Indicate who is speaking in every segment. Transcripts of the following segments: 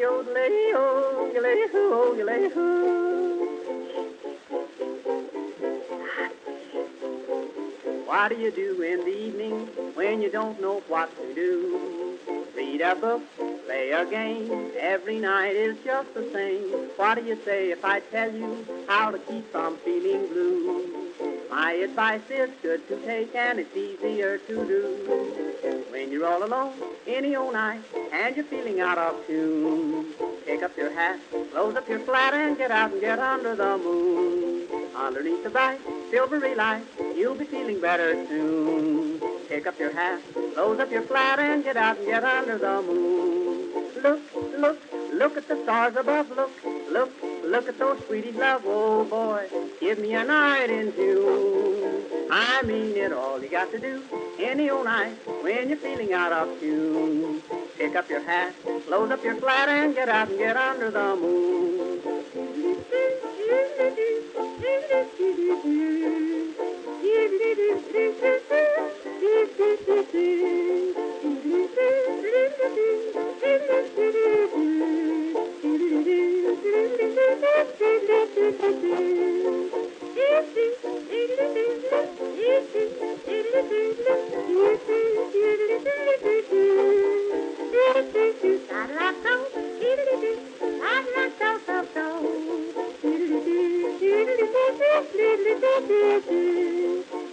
Speaker 1: What do you do in the evening when you don't know what to do? Read a book, play a game, every night is just the same. What do you say if I tell you how to keep from feeling blue? My advice is good to take and it's easier to do. When you're all alone, any old night, and you're feeling out of tune, pick up your hat, close up your flat, and get out and get under the moon. Underneath the bright, silvery light, you'll be feeling better soon. Pick up your hat, close up your flat, and get out and get under the moon. Look, look, look at the stars above. Look, look, look at those sweeties love. Oh boy, give me a night in June. I mean it, all you got to do any old night when you're feeling out of tune. Pick up your hat, close up your flat, and get out and get under the moon.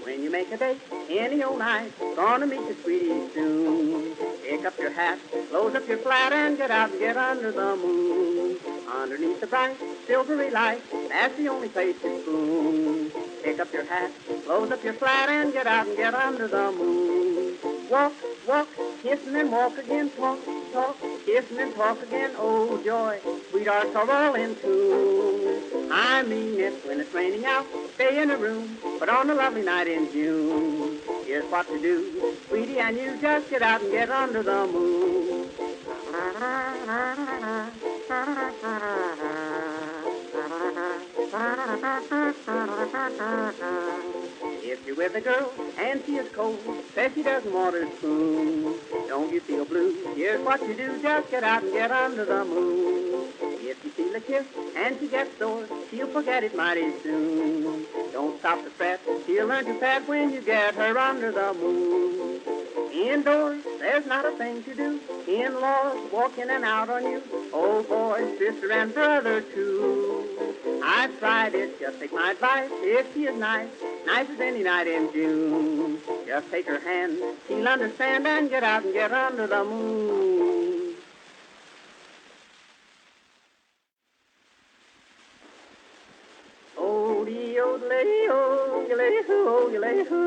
Speaker 1: When you make a date any old night, gonna meet your sweetie soon. Pick up your hat, close up your flat, and get out and get under the moon. Underneath the bright, silvery light, that's the only place to spoon. Pick up your hat, close up your flat, and get out and get under the moon. Walk, walk, kiss and then walk again, talk, talk, kiss and then talk again. Oh joy, sweethearts are all in tune. I mean it, when it's raining out, stay in a room, but on a lovely night in June, here's what to do, sweetie, and you just get out and get under the moon. If you're with a girl and she is cold, says she doesn't want her spoon, don't you feel blue? Here's what you do, just get out and get under the moon. If you feel a kiss and she gets sore, she'll forget it mighty soon. Don't stop to fret, she'll learn to pet when you get her under the moon. Indoors, there's not a thing to do. In-laws walk in and out on you. Oh boy, sister and brother too. I've tried it, just take my advice. If she is nice, nice as any night in June, just take her hand, she'll understand, and get out and get under the moon. Oh, dee, oh, lay, oh, you lay, oh, you lay, oh.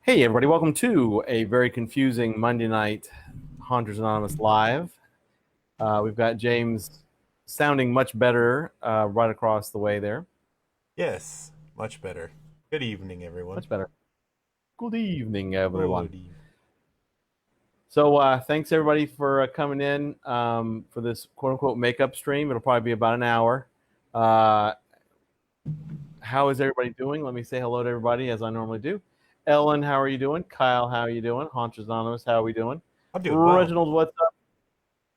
Speaker 2: Hey, everybody. Welcome to a very confusing Monday night Haunters Anonymous Live. We've got James sounding much better right across the way there.
Speaker 3: Yes, much better. Good evening, everyone.
Speaker 2: Much better. Good evening, everyone.
Speaker 3: Good evening.
Speaker 2: So thanks, everybody, for coming in for this quote-unquote makeup stream. It'll probably be about an hour. How is everybody doing? Let me say hello to everybody, as I normally do. Ellen, how are you doing? Kyle, how are you doing? Haunters Anonymous, how are we doing?
Speaker 3: I'm doing well.
Speaker 2: Reginald, what's up?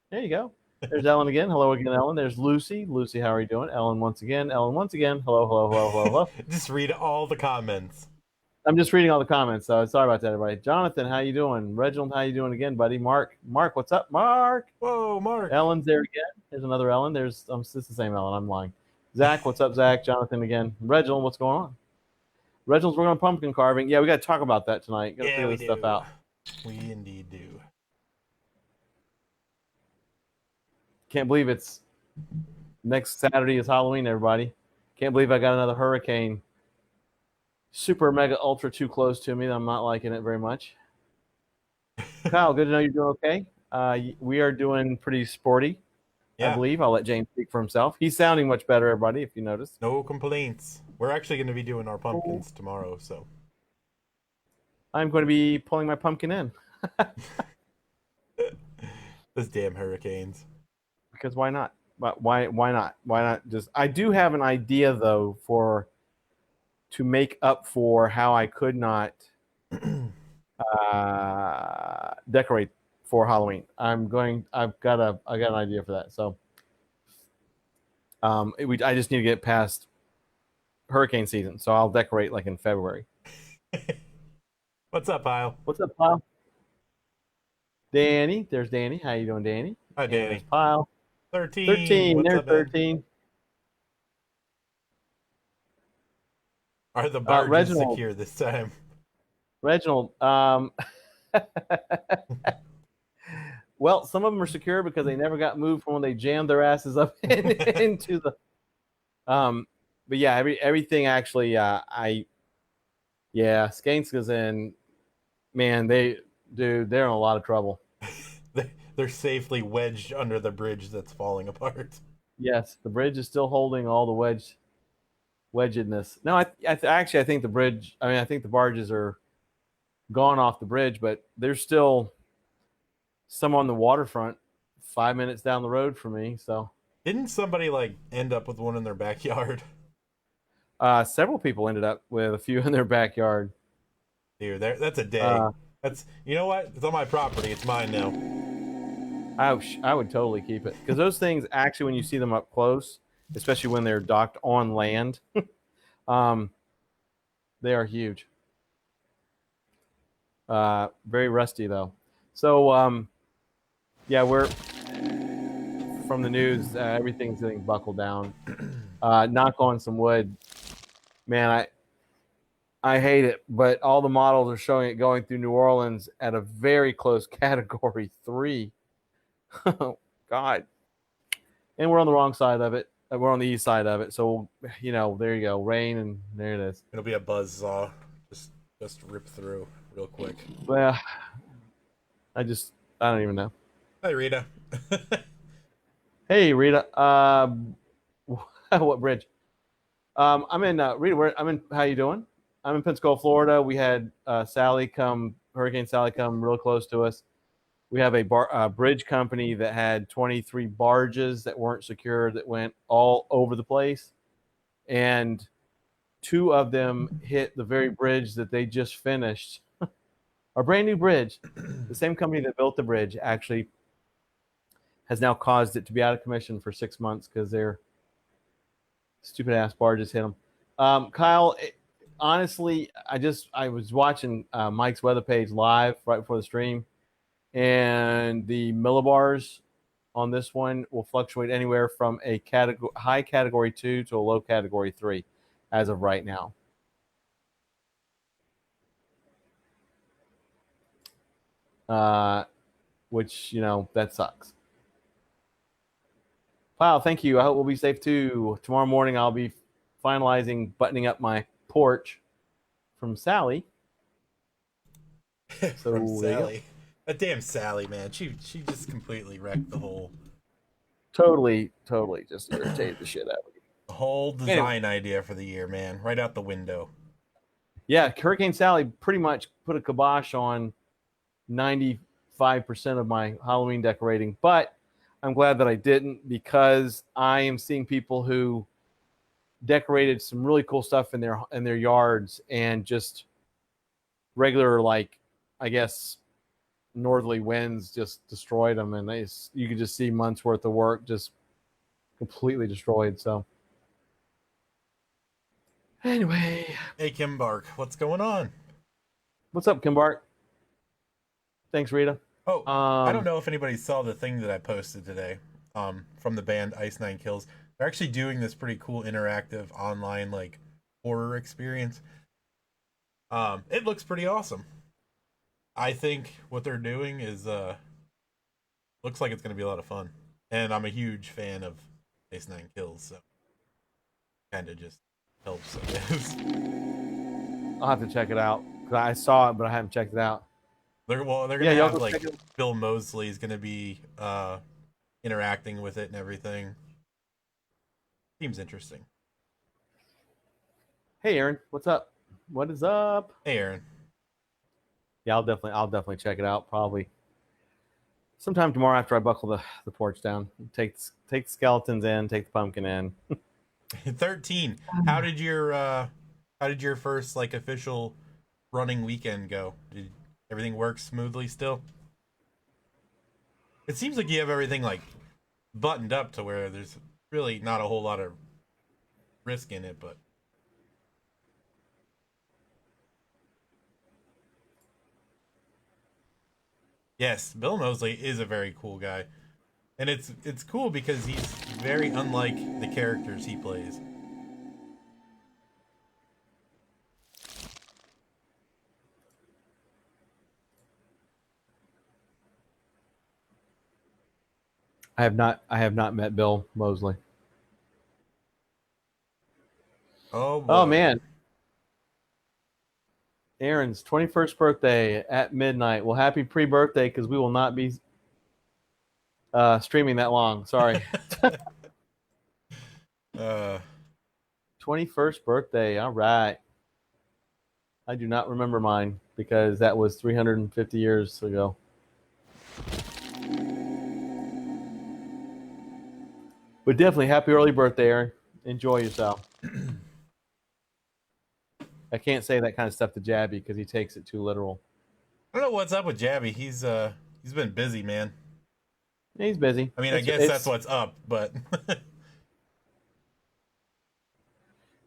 Speaker 2: There you go. There's Ellen again. Hello again, Ellen. There's Lucy. Lucy, how are you doing? Ellen once again. Ellen once again. Hello, hello, hello, hello, hello.
Speaker 3: Just read all the comments.
Speaker 2: I'm just reading all the comments, so sorry about that, everybody. Jonathan, how you doing? Reginald, how you doing again, buddy? Mark, what's up? Mark.
Speaker 3: Whoa, Mark.
Speaker 2: Ellen's there again. There's another Ellen. It's the same Ellen. I'm lying. Zach, what's up, Zach? Jonathan again. Reginald, what's going on? Reginald's working on pumpkin carving. Yeah, we got to talk about that tonight. Got to figure this stuff out.
Speaker 3: We indeed do.
Speaker 2: Can't believe it's next Saturday is Halloween, everybody. Can't believe I got another hurricane. Super, mega, ultra too close to me. I'm not liking it very much. Kyle, good to know you're doing okay. We are doing pretty sporty, I
Speaker 3: Yeah,
Speaker 2: believe. I'll let James speak for himself. He's sounding much better, everybody, if you notice.
Speaker 3: no complaints. We're actually going to be doing our pumpkins tomorrow, so
Speaker 2: I'm going to be pulling my pumpkin in
Speaker 3: those damn hurricanes.
Speaker 2: because why not? But why not? Why not just I do have an idea though for to make up for how I could not decorate for Halloween. I got an idea for that. So I just need to get past hurricane season. So I'll decorate like in February.
Speaker 3: What's up, Kyle?
Speaker 2: What's up, Pile? Danny, there's Danny. How you doing, Danny?
Speaker 3: Hi,
Speaker 2: And
Speaker 3: Danny.
Speaker 2: there's Pile.
Speaker 3: 13.
Speaker 2: 13.
Speaker 3: What's
Speaker 2: There's
Speaker 3: up, man?
Speaker 2: 13.
Speaker 3: Are the barges
Speaker 2: Reginald.
Speaker 3: secure this time?
Speaker 2: Reginald. Well, some of them are secure because they never got moved from when they jammed their asses up into the. But yeah, everything actually. Skanska's in. Man, they're in a lot of trouble.
Speaker 3: They're safely wedged under the bridge that's falling apart.
Speaker 2: Yes, the bridge is still holding all the wedgedness. No, I think the bridge. I mean, I think the barges are gone off the bridge, but there's still some on the waterfront 5 minutes down the road from me. So
Speaker 3: Didn't somebody like end up with one in their backyard?
Speaker 2: several people ended up with a few in their backyard.
Speaker 3: Dude, that's a day. That's you know what? It's on my property. It's mine now.
Speaker 2: I would totally keep it because those things actually, when you see them up close, especially when they're docked on land, they are huge. Very rusty though. So yeah, we're from the news. Everything's getting buckled down. Knock on some wood, man. I hate it, but all the models are showing it going through New Orleans at a very close Category 3. Oh, God. And we're on the wrong side of it. We're on the east side of it. So, there you go. Rain, and there it is.
Speaker 3: It'll be a buzzsaw. Just rip through real quick.
Speaker 2: Well, I don't even know.
Speaker 3: Hi, Rita.
Speaker 2: Hey, Rita. What bridge? I'm in, Rita, how you doing? I'm in Pensacola, Florida. We had Hurricane Sally come real close to us. We have a bridge company that had 23 barges that weren't secured that went all over the place. And 2 of them hit the very bridge that they just finished. A brand new bridge. The same company that built the bridge actually has now caused it to be out of commission for 6 months because their stupid ass barges hit them. Kyle, honestly, I was watching Mike's weather page live right before the stream. And the millibars on this one will fluctuate anywhere from a high category 2 to a low category 3 as of right now. Which, that sucks. Wow, thank you. I hope we'll be safe too. Tomorrow morning, I'll be finalizing buttoning up my porch from Sally. So,
Speaker 3: From Sally. That damn Sally, man. She just completely wrecked the whole.
Speaker 2: Totally just irritated the shit out of me.
Speaker 3: The whole design idea for the year, man. Right out the window.
Speaker 2: Yeah, Hurricane Sally pretty much put a kibosh on 95% of my Halloween decorating, but I'm glad that I didn't because I am seeing people who decorated some really cool stuff in their yards and just regular, like, I guess, northerly winds just destroyed them, and you could just see months worth of work just completely destroyed. So anyway,
Speaker 3: Hey, Kim Bark, what's going on?
Speaker 2: what's up, Kim Bart? Thanks, Rita.
Speaker 3: Oh, I don't know if anybody saw the thing that I posted today from the band Ice Nine Kills. They're actually doing this pretty cool interactive online like horror experience. It looks pretty awesome. I think what they're doing is looks like it's going to be a lot of fun. And I'm a huge fan of Ice Nine Kills, so kind of just helps, I guess.
Speaker 2: I'll have to check it out because I saw it, but I haven't checked it out.
Speaker 3: They're gonna
Speaker 2: Yeah, y'all
Speaker 3: have
Speaker 2: go
Speaker 3: like
Speaker 2: check it.
Speaker 3: Bill Moseley is gonna be interacting with it and everything. Seems interesting.
Speaker 2: Hey, Aaron, what's up? What is up?
Speaker 3: Hey, Aaron.
Speaker 2: Yeah, I'll definitely check it out. Probably sometime tomorrow after I buckle the porch down. Take the skeletons in, take the pumpkin in.
Speaker 3: 13. How did your first like official running weekend go? Did everything work smoothly still? It seems like you have everything like buttoned up to where there's really not a whole lot of risk in it, but yes, Bill Moseley is a very cool guy. And it's cool because he's very unlike the characters he plays.
Speaker 2: I have not met Bill Moseley.
Speaker 3: Oh
Speaker 2: Oh
Speaker 3: boy.
Speaker 2: man, Aaron's 21st birthday at midnight. Well, happy pre-birthday because we will not be streaming that long. Sorry.
Speaker 3: uh
Speaker 2: 21st birthday. All right. I do not remember mine because that was 350 years ago. But definitely happy early birthday, Aaron. Enjoy yourself. I can't say that kind of stuff to Jabby because he takes it too literal.
Speaker 3: I don't know what's up with Jabby. He's been busy, man.
Speaker 2: Yeah, he's busy.
Speaker 3: I mean, I guess that's what's up, but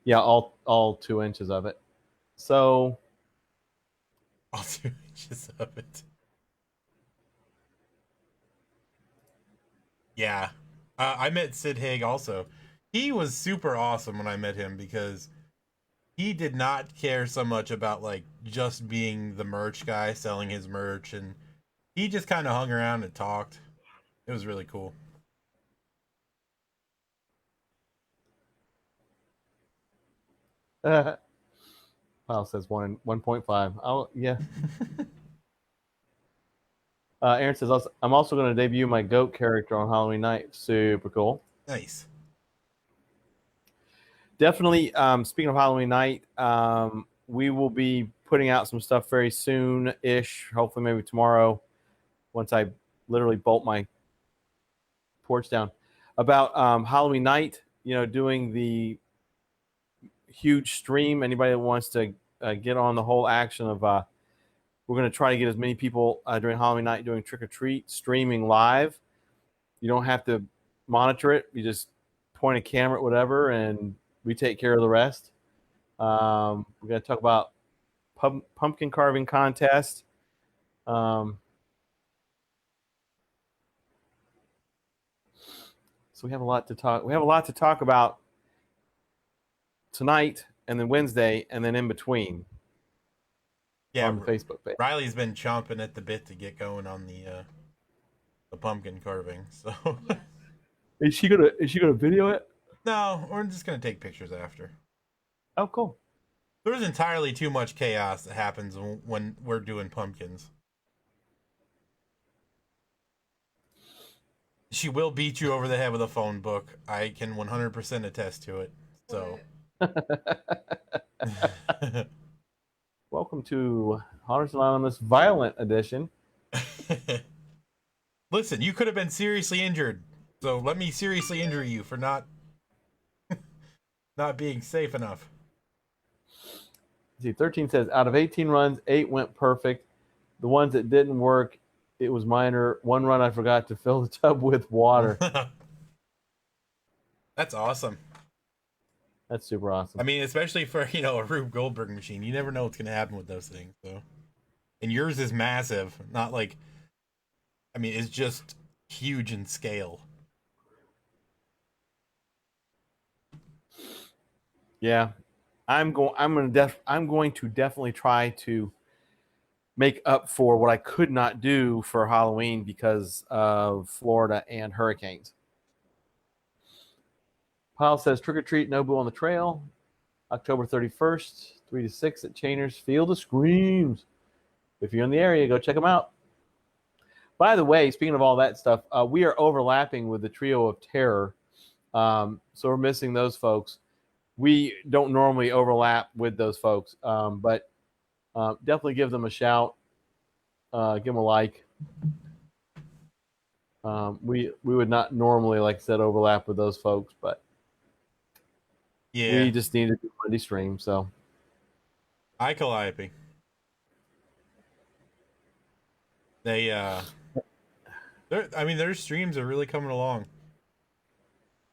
Speaker 2: yeah, all 2 inches of it. So
Speaker 3: all 2 inches of it. Yeah. I met Sid Haig also. He was super awesome when I met him because he did not care so much about like just being the merch guy selling his merch, and he just kind of hung around and talked. It was really cool.
Speaker 2: Kyle says 1.5. Oh yeah. Aaron says I'm also going to debut my goat character on Halloween night. Super cool.
Speaker 3: Nice.
Speaker 2: Definitely. Speaking of Halloween night, we will be putting out some stuff very soon-ish. Hopefully, maybe tomorrow, once I literally bolt my porch down. About Halloween night, doing the huge stream. Anybody that wants to get on the whole action of, we're going to try to get as many people during Halloween night doing trick or treat streaming live. You don't have to monitor it. You just point a camera at whatever, and we take care of the rest. We're going to talk about pumpkin carving contest. So we have a lot to talk. We have a lot to talk about tonight, and then Wednesday, and then in between.
Speaker 3: Yeah,
Speaker 2: on the Facebook page.
Speaker 3: Riley's been chomping at the bit to get going on the pumpkin carving. So
Speaker 2: Is she gonna video it?
Speaker 3: no, we're just gonna take pictures after.
Speaker 2: Oh, cool.
Speaker 3: There's entirely too much chaos that happens when we're doing pumpkins. She will beat you over the head with a phone book. I can 100% attest to it. So
Speaker 2: Welcome to Hunters Anonymous Violent Edition.
Speaker 3: Listen, you could have been seriously injured. So let me seriously injure you for not being safe enough.
Speaker 2: See, 13 says out of 18 runs, 8 went perfect. The ones that didn't work, it was minor. One run I forgot to fill the tub with water.
Speaker 3: That's awesome.
Speaker 2: That's super awesome.
Speaker 3: I mean, especially for, a Rube Goldberg machine. You never know what's going to happen with those things. So, and yours is massive. Not like, I mean, it's just huge in scale.
Speaker 2: Yeah. I'm going to definitely try to make up for what I could not do for Halloween because of Florida and hurricanes. Pyle says trick or treat Nobu on the trail, October 31st, 3 to 6 at Chainer's Field of Screams. if you're in the area, go check them out. By the way, speaking of all that stuff, we are overlapping with the Trio of Terror. So we're missing those folks. We don't normally overlap with those folks, but definitely give them a shout. Give them a like. We would not normally, like I said, overlap with those folks, but we just need to do Monday stream. So,
Speaker 3: hi Calliope. Their streams are really coming along.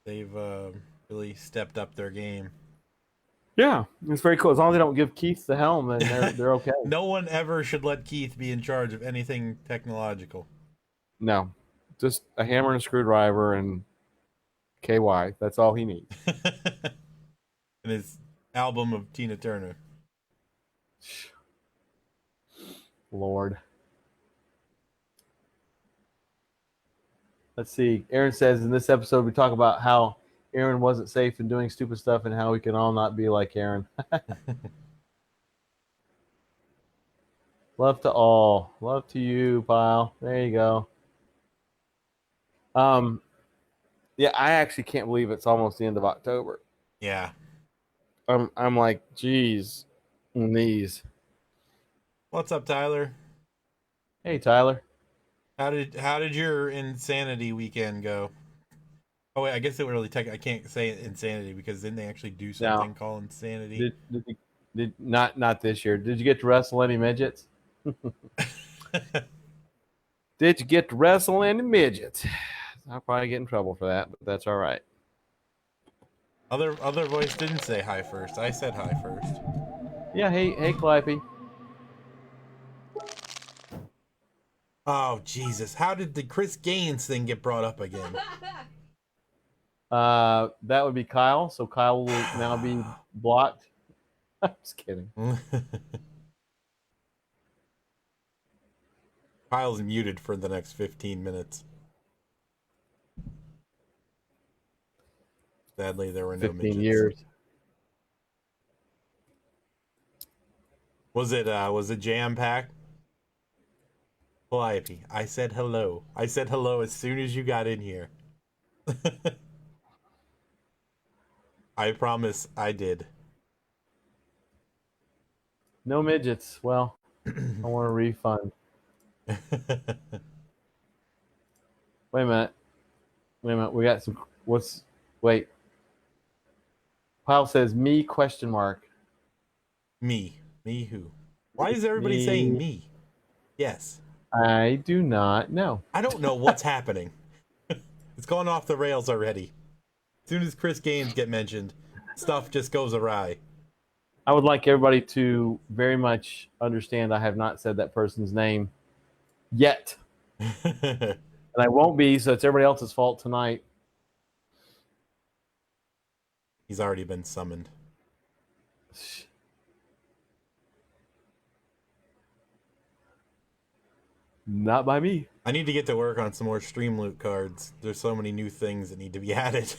Speaker 3: They've really stepped up their game.
Speaker 2: Yeah, it's very cool. As long as they don't give Keith the helm, then they're okay.
Speaker 3: No one ever should let Keith be in charge of anything technological.
Speaker 2: No, just a hammer and a screwdriver and KY. That's all he needs.
Speaker 3: And his album of Tina Turner.
Speaker 2: Lord. Let's see. Aaron says in this episode we talk about how Aaron wasn't safe in doing stupid stuff and how we can all not be like Aaron. Love to all. Love to you, pile. There you go. Yeah, I actually can't believe it's almost the end of October.
Speaker 3: Yeah.
Speaker 2: I'm like, geez, knees.
Speaker 3: What's up, Tyler?
Speaker 2: Hey, Tyler.
Speaker 3: How did your insanity weekend go? Oh wait, I guess it would really I can't say insanity because then they actually do something called insanity.
Speaker 2: Did not this year. Did you get to wrestle any midgets? Did you get to wrestle any midgets? I'll probably get in trouble for that, but that's all right.
Speaker 3: Other voice didn't say hi first. I said hi first.
Speaker 2: Yeah, hey, Calliope.
Speaker 3: Oh Jesus! How did the Chris Gaines thing get brought up again?
Speaker 2: That would be Kyle. So Kyle will now be blocked. I'm just kidding.
Speaker 3: Kyle's muted for the next 15 minutes. Sadly, there were no
Speaker 2: 15
Speaker 3: midgets.
Speaker 2: years.
Speaker 3: Was it jam-packed? Calliope, I said hello. I said hello as soon as you got in here. I promise I did.
Speaker 2: No midgets. Well, I want a refund. Wait a minute. We got some. Wait. Pyle says me ?
Speaker 3: Me who? Why is everybody saying me? Yes.
Speaker 2: I do not know.
Speaker 3: I don't know what's happening. It's gone off the rails already. As soon as Chris Gaines get mentioned, stuff just goes awry.
Speaker 2: I would like everybody to very much understand I have not said that person's name yet. And I won't be, so it's everybody else's fault tonight.
Speaker 3: He's already been summoned.
Speaker 2: Not by me.
Speaker 3: I need to get to work on some more Streamloot cards. There's so many new things that need to be added.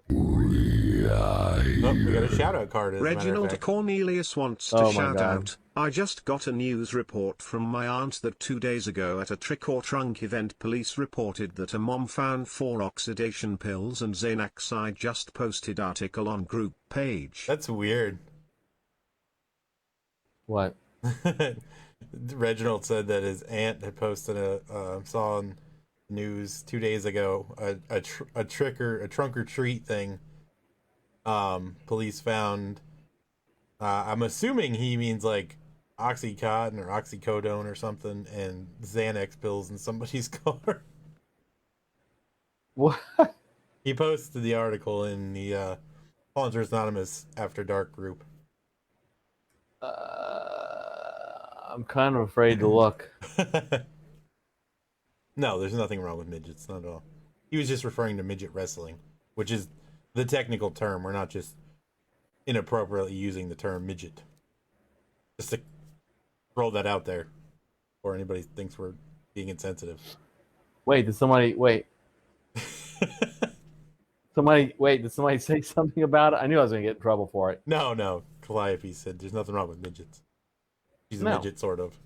Speaker 3: We got a shout-out card.
Speaker 4: Reginald Cornelius wants to shout out. I just got a news report from my aunt that 2 days ago at a trick-or-trunk event police reported that a mom found 4 oxidation pills and Xanax. I just posted article on group page.
Speaker 3: That's weird.
Speaker 2: What?
Speaker 3: Reginald said that his aunt had posted saw on news 2 days ago a trunk or treat thing. Police found. I'm assuming he means like Oxycontin or oxycodone or something, and Xanax pills in somebody's car.
Speaker 2: What?
Speaker 3: He posted the article in the Hunters Anonymous After Dark group.
Speaker 2: I'm kind of afraid to look.
Speaker 3: No, there's nothing wrong with midgets, not at all. He was just referring to midget wrestling, which is the technical term. We're not just inappropriately using the term midget. Just to throw that out there before anybody thinks we're being insensitive.
Speaker 2: Wait, did somebody did somebody say something about it? I knew I was going to get in trouble for it.
Speaker 3: No. Calliope said there's nothing wrong with midgets. She's a midget, sort of.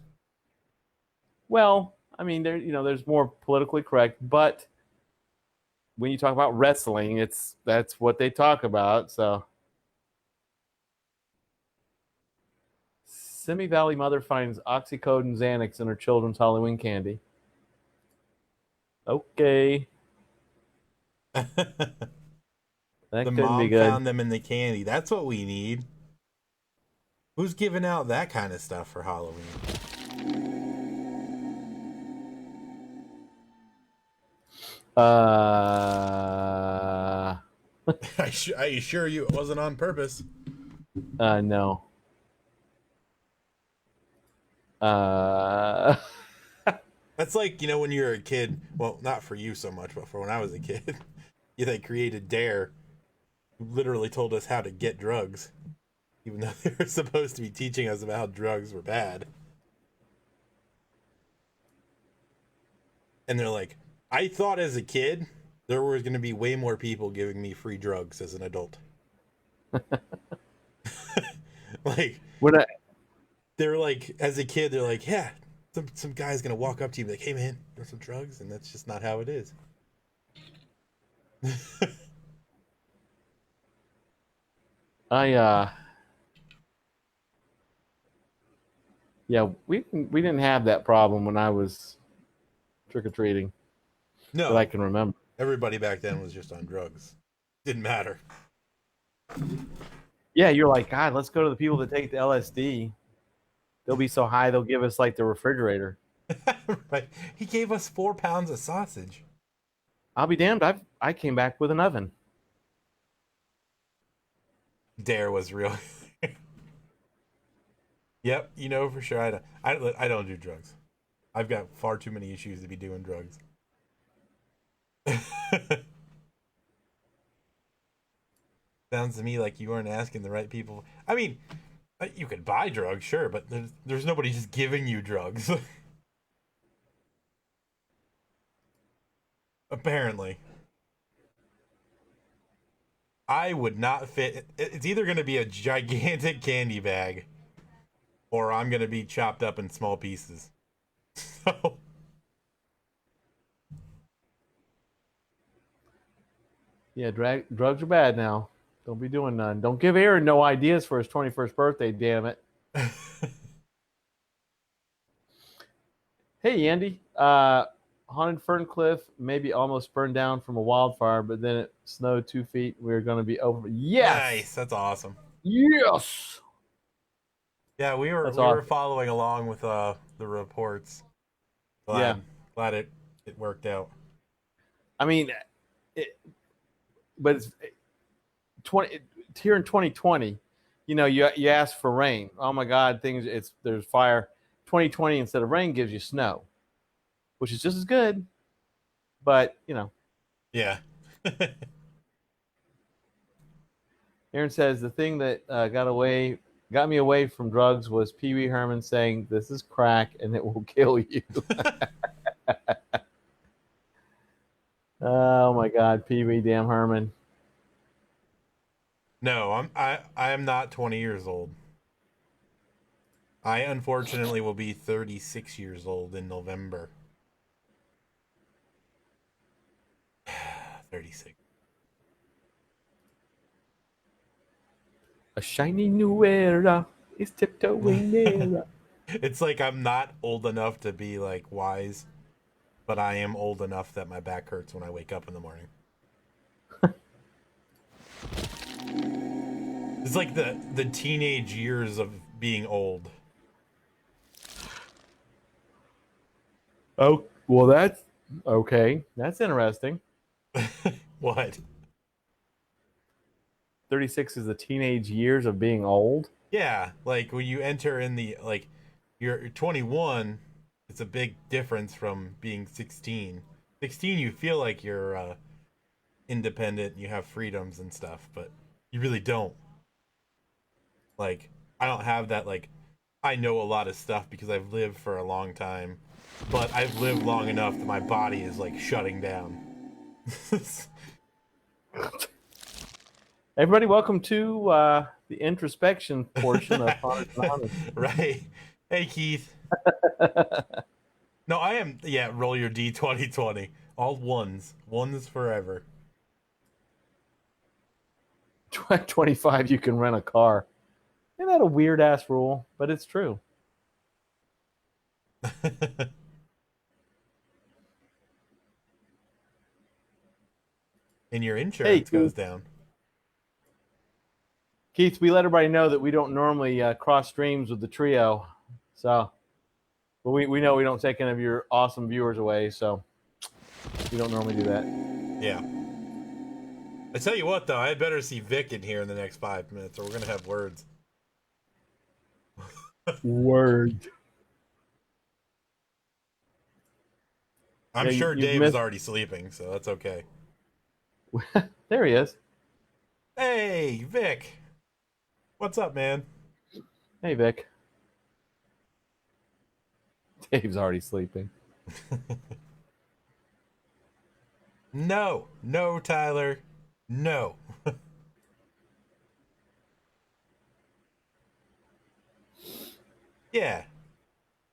Speaker 2: Well, I mean, there's more politically correct, but when you talk about wrestling, that's what they talk about. So, Simi Valley mother finds oxycodone Xanax in her children's Halloween candy. Okay, that
Speaker 3: The
Speaker 2: couldn't be
Speaker 3: mom
Speaker 2: good.
Speaker 3: found them in the candy. That's what we need. Who's giving out that kind of stuff for Halloween? I assure you it wasn't on purpose.
Speaker 2: No.
Speaker 3: That's like, when you're a kid. Well, not for you so much, but for when I was a kid. They created Dare, who literally told us how to get drugs, even though they were supposed to be teaching us about how drugs were bad. And they're like, I thought as a kid there was going to be way more people giving me free drugs as an adult. Like, they're like, as a kid, they're like, yeah, some guy's going to walk up to you and be like, hey man, you want some drugs? And that's just not how it is.
Speaker 2: Yeah, we didn't have that problem when I was trick-or-treating.
Speaker 3: No.
Speaker 2: That I can remember.
Speaker 3: Everybody back then was just on drugs. Didn't matter.
Speaker 2: Yeah, you're like, God, let's go to the people that take the LSD. They'll be so high, they'll give us like the refrigerator.
Speaker 3: Right. He gave us 4 pounds of sausage.
Speaker 2: I'll be damned. I came back with an oven.
Speaker 3: Dare was real. Yep, for sure. I don't do drugs. I've got far too many issues to be doing drugs. Sounds to me like you weren't asking the right people. I mean, you could buy drugs, sure, but there's nobody just giving you drugs. Apparently. I would not fit. It's either going to be a gigantic candy bag, or I'm going to be chopped up in small pieces. So.
Speaker 2: Yeah, drugs are bad now. Don't be doing none. Don't give Aaron no ideas for his 21st birthday, damn it. Hey, Andy. Haunted Ferncliff maybe almost burned down from a wildfire, but then it snowed 2 feet. We're going to be over. Yes!
Speaker 3: Nice. That's awesome.
Speaker 2: Yes!
Speaker 3: Yeah, we were following along with the reports. Glad it worked out.
Speaker 2: I mean, but it's here in 2020. You ask for rain. Oh my God, there's fire. 2020 instead of rain gives you snow, which is just as good. But
Speaker 3: Yeah.
Speaker 2: Aaron says the thing that got me away from drugs was Pee Wee Herman saying, "This is crack and it will kill you." Oh my God, Pee Wee damn Herman.
Speaker 3: No, I am not 20 years old. I unfortunately will be 36 years old in November. 36.
Speaker 2: A shiny new era is tiptoeing nearer.
Speaker 3: It's like I'm not old enough to be like wise, but I am old enough that my back hurts when I wake up in the morning. It's like the teenage years of being old.
Speaker 2: Oh, well, that's okay. That's interesting.
Speaker 3: What?
Speaker 2: 36 is the teenage years of being old?
Speaker 3: Yeah, like when you enter in you're 21, it's a big difference from being 16. 16, you feel like you're independent, you have freedoms and stuff, but you really don't. Like, I don't have that, I know a lot of stuff because I've lived for a long time, but I've lived long enough that my body is, shutting down.
Speaker 2: Everybody, welcome to the introspection portion of Honest and Honest.
Speaker 3: Right. Hey, Keith. No, I am. Yeah, roll your D 2020. All ones. Ones forever.
Speaker 2: 25, you can rent a car. Isn't that a weird ass rule? But it's true.
Speaker 3: And your insurance goes down.
Speaker 2: Keith, we let everybody know that we don't normally cross streams with the trio. So, but we know we don't take any of your awesome viewers away. So, we don't normally do that.
Speaker 3: Yeah. I tell you what, though, I had better see Vic in here in the next 5 minutes, or we're going to have words.
Speaker 2: Word.
Speaker 3: I'm sure Dave is already sleeping, so that's okay.
Speaker 2: There he is.
Speaker 3: Hey, Vic. What's up, man?
Speaker 2: Hey, Vic. Dave's already sleeping.
Speaker 3: No, Tyler. No. Yeah.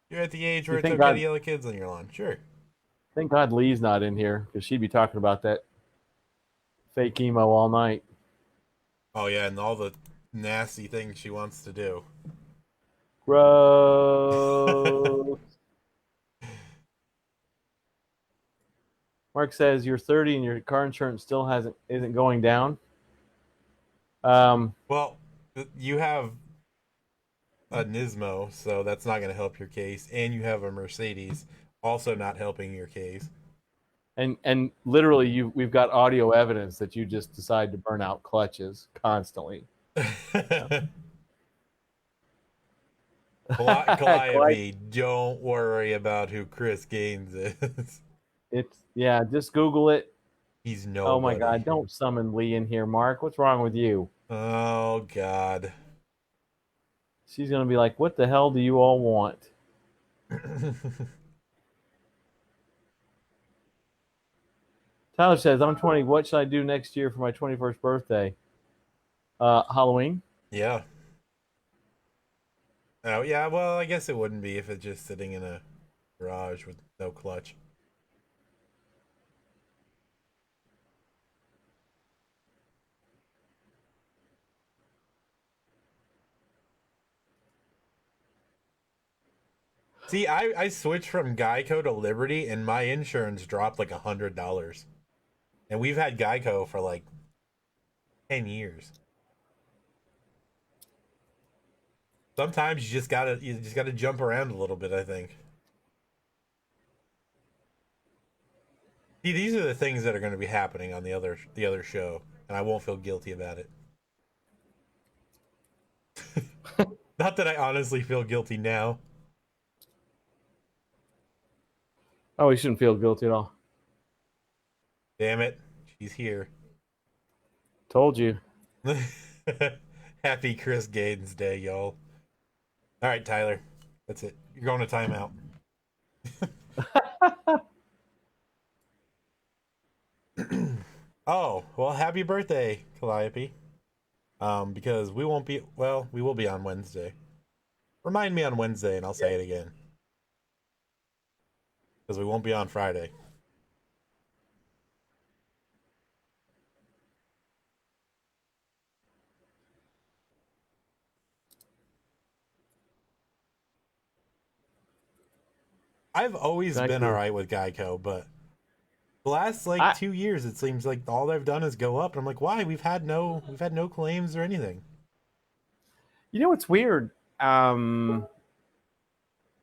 Speaker 3: You're at the age where it's okay to yell at kids on your lawn. Sure.
Speaker 2: Thank God Lee's not in here, because she'd be talking about that fake emo all night.
Speaker 3: Oh, yeah, and all the nasty things she wants to do.
Speaker 2: Gross. Mark says you're 30 and your car insurance still isn't going down.
Speaker 3: Well, you have a Nismo, so that's not going to help your case, and you have a Mercedes, also not helping your case.
Speaker 2: And literally, we've got audio evidence that you just decide to burn out clutches constantly.
Speaker 3: Calliope, don't worry about who Chris Gaines is.
Speaker 2: Just Google it.
Speaker 3: He's nobody.
Speaker 2: Oh my God! Don't summon Lee in here, Mark. What's wrong with you?
Speaker 3: Oh God.
Speaker 2: She's gonna be like, "What the hell do you all want?" Tyler says, "I'm 20. What should I do next year for my 21st birthday?" Halloween.
Speaker 3: Yeah. Oh yeah. Well, I guess it wouldn't be if it's just sitting in a garage with no clutch. See, I switched from Geico to Liberty, and my insurance dropped like $100. And we've had Geico for like 10 years. Sometimes you just gotta jump around a little bit, I think. See, these are the things that are going to be happening on the other show, and I won't feel guilty about it. Not that I honestly feel guilty now.
Speaker 2: Oh, we shouldn't feel guilty at all.
Speaker 3: Damn it. She's here.
Speaker 2: Told you.
Speaker 3: Happy Chris Gaines Day, y'all. All right, Tyler. That's it. You're going to timeout. Oh, well, happy birthday, Calliope. Because we will be on Wednesday. Remind me on Wednesday and I'll say it again. Because we won't be on Friday. I've always been all right with Geico, but the last 2 years, it seems like all they've done is go up. And I'm like, why? We've had no claims or anything.
Speaker 2: You know what's weird?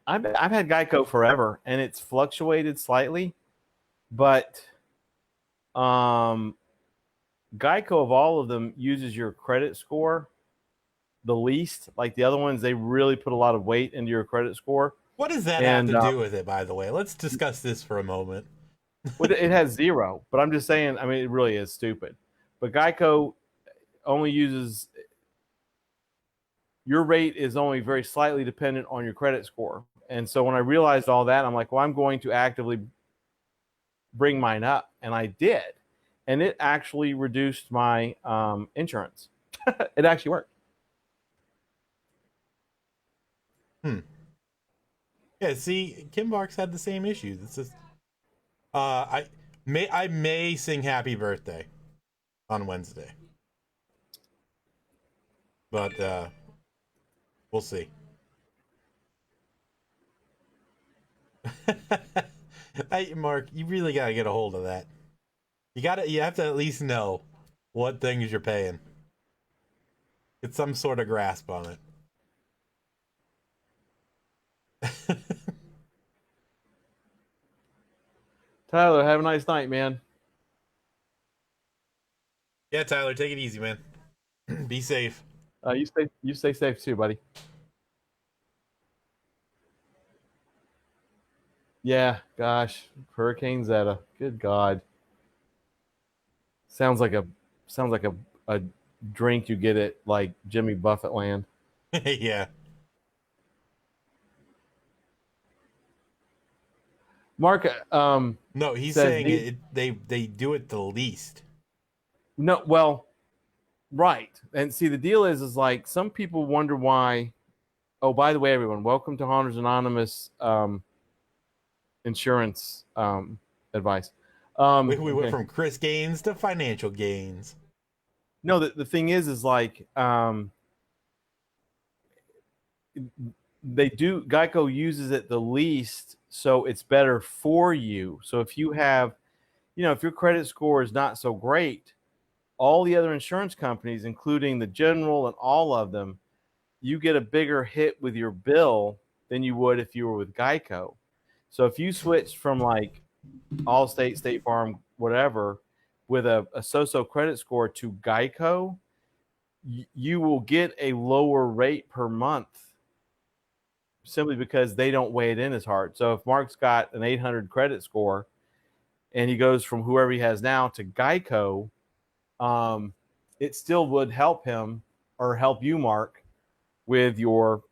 Speaker 2: I've had Geico forever, and it's fluctuated slightly, but Geico of all of them uses your credit score the least. Like the other ones, they really put a lot of weight into your credit score.
Speaker 3: What does that have to do with it, by the way? Let's discuss this for a moment.
Speaker 2: It has 0, but I'm just saying, I mean, it really is stupid. But Geico only uses your rate is only very slightly dependent on your credit score. And so when I realized all that, I'm like, well, I'm going to actively bring mine up. And I did. And it actually reduced my insurance. It actually worked.
Speaker 3: Yeah, see, Kim Barks had the same issues. It's just, I may sing Happy Birthday on Wednesday, but we'll see. Hey, Mark, you really gotta get a hold of that. You have to at least know what things you're paying. Get some sort of grasp on it.
Speaker 2: Tyler, have a nice night, man.
Speaker 3: Yeah, Tyler, take it easy, man. Be safe.
Speaker 2: You stay safe too, buddy. Yeah, gosh, Hurricane Zeta. Good God. Sounds like a drink you get at like Jimmy Buffett land.
Speaker 3: Yeah.
Speaker 2: Mark,
Speaker 3: No, he's
Speaker 2: says
Speaker 3: saying they do it the least.
Speaker 2: no, well, right. And see, the deal is like some people wonder why. Oh, by the way, everyone, welcome to Haunters Anonymous insurance advice.
Speaker 3: We went from Chris Gaines to financial gains.
Speaker 2: No, the thing is like Geico uses it the least, so it's better for you. So if you have, if your credit score is not so great, all the other insurance companies, including the General and all of them, you get a bigger hit with your bill than you would if you were with Geico. So if you switched from like Allstate, State Farm, whatever, with a so-so credit score to Geico, you will get a lower rate per month simply because they don't weigh it in as hard. So if Mark's got an 800 credit score and he goes from whoever he has now to Geico, it still would help him or help you, Mark, with your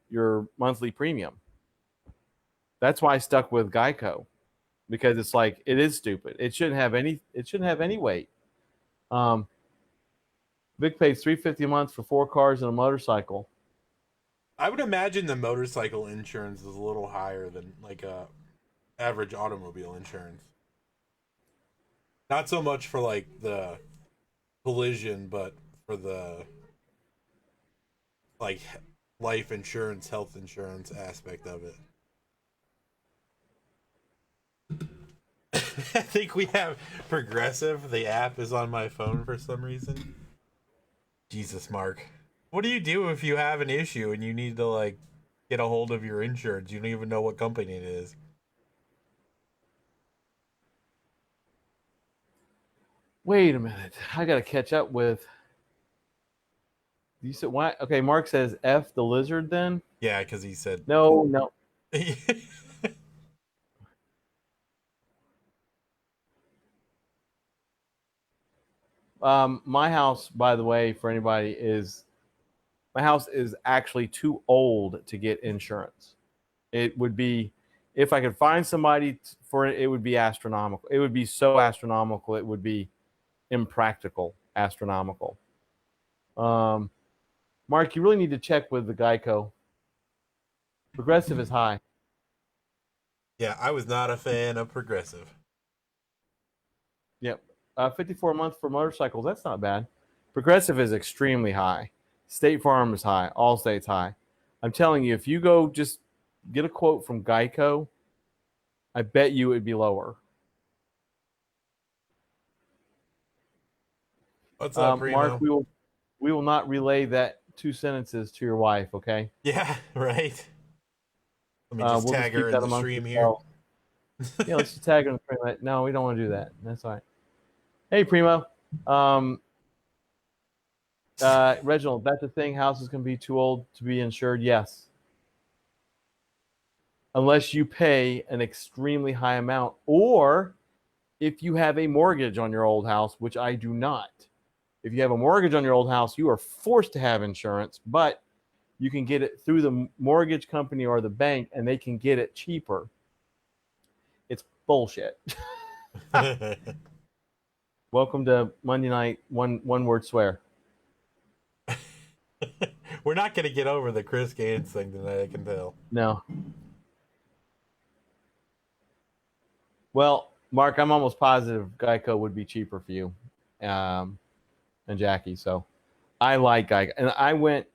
Speaker 2: monthly premium. That's why I stuck with Geico, because it's like, it is stupid. It shouldn't have any weight. Vic pays $350 a month for 4 cars and a motorcycle.
Speaker 3: I would imagine the motorcycle insurance is a little higher than like a average automobile insurance. Not so much for like the collision, but for the like life insurance, health insurance aspect of it. I think we have Progressive. The app is on my phone for some reason. Jesus, Mark. What do you do if you have an issue and you need to like get a hold of your insurance? You don't even know what company it is.
Speaker 2: Wait a minute. I got to catch up with. You said why? Okay, Mark says F the lizard then?
Speaker 3: Yeah, because he said
Speaker 2: No. My house, by the way, for anybody, my house is actually too old to get insurance. It would be, if I could find somebody for it, it would be astronomical. It would be so astronomical, it would be impractical, astronomical. Mark, you really need to check with the Geico. Progressive is high.
Speaker 3: Yeah, I was not a fan of Progressive.
Speaker 2: Yep. 54 a month for motorcycles. That's not bad. Progressive is extremely high. State Farm is high. Allstate's high. I'm telling you, if you go just get a quote from Geico, I bet you it'd be lower.
Speaker 3: What's up, Primo?
Speaker 2: Mark, we will not relay that 2 sentences to your wife, okay?
Speaker 3: Yeah, right. Let me just tag her in the stream here.
Speaker 2: Yeah, let's just tag her in the stream. No, we don't want to do that. That's all right. Hey, Primo. Reginald, that's the thing. Houses can be too old to be insured. Yes. Unless you pay an extremely high amount, or if you have a mortgage on your old house, which I do not. If you have a mortgage on your old house, you are forced to have insurance, but you can get it through the mortgage company or the bank, and they can get it cheaper. It's bullshit. Welcome to Monday night. One word swear.
Speaker 3: We're not going to get over the Chris Gaines thing tonight, I can tell.
Speaker 2: No. Well, Mark, I'm almost positive Geico would be cheaper for you, and Jackie. So I like Geico, and I went.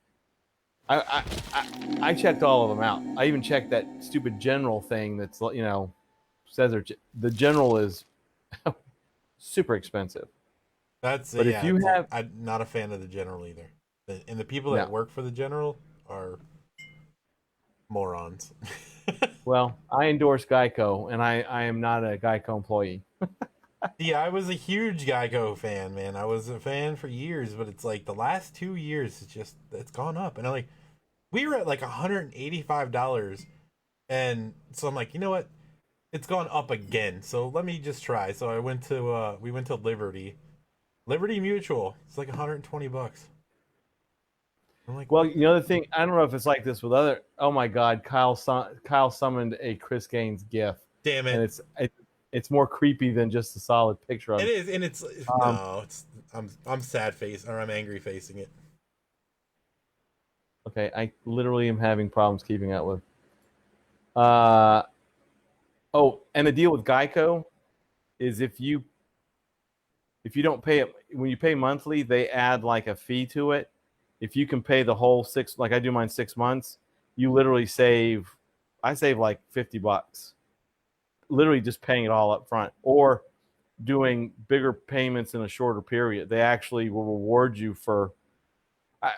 Speaker 2: I checked all of them out. I even checked that stupid general thing that's says the general is super expensive.
Speaker 3: That's
Speaker 2: But if you have,
Speaker 3: I'm not a fan of the General either, and the people that
Speaker 2: no,
Speaker 3: work for the General are morons.
Speaker 2: well, I endorse Geico, and I am not a Geico employee.
Speaker 3: Yeah, I was a huge Geico fan, man. I was a fan for years, but it's like the last 2 years, it's gone up, and I'm like, we were at like $185, and so I'm like, you know what? It's gone up again, so let me just try. So we went to Liberty Mutual. It's like $120. I'm like,
Speaker 2: Well, the other thing, I don't know if it's like this with other. Oh my God, Kyle summoned a Chris Gaines GIF,
Speaker 3: damn
Speaker 2: and
Speaker 3: it!
Speaker 2: it's more creepy than just a solid picture of
Speaker 3: It
Speaker 2: it.
Speaker 3: is, and it's
Speaker 2: Um,
Speaker 3: no, it's I'm sad face or I'm angry facing it.
Speaker 2: okay, I literally am having problems keeping up with. Uh, oh, and the deal with Geico is if you don't pay it when you pay monthly, they add like a fee to it. If you can pay the whole six, like I do mine 6 months, you literally save. I save like $50, literally just paying it all up front, or doing bigger payments in a shorter period. They actually will reward you for.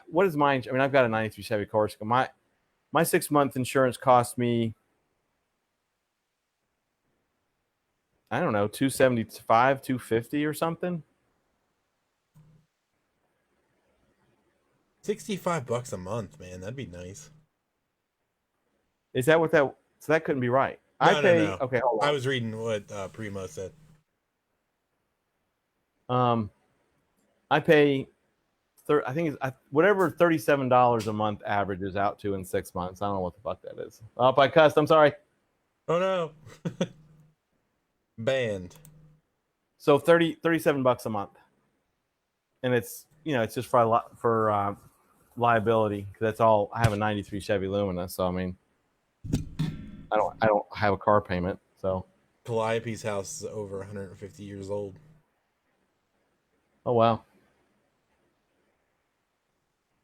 Speaker 2: What is mine? I mean, I've got a '93 Chevy Corsica. My 6 month insurance cost me, I don't know, 275, 250 or something.
Speaker 3: $65 a month, man. That'd be nice.
Speaker 2: Is that what that? So that couldn't be right. I
Speaker 3: No, no,
Speaker 2: pay.
Speaker 3: no.
Speaker 2: Okay, hold
Speaker 3: I
Speaker 2: on.
Speaker 3: was reading what Primo said.
Speaker 2: I pay. I think it's whatever $37 a month averages out to in 6 months. I don't know what the fuck that is. Oh, if I cussed, I'm sorry.
Speaker 3: Oh no, banned.
Speaker 2: So $37 a month, and it's just for liability, because that's all. I have a '93 Chevy Lumina, so I mean, I don't have a car payment, so.
Speaker 3: Calliope's house is over 150 years old.
Speaker 2: Oh wow.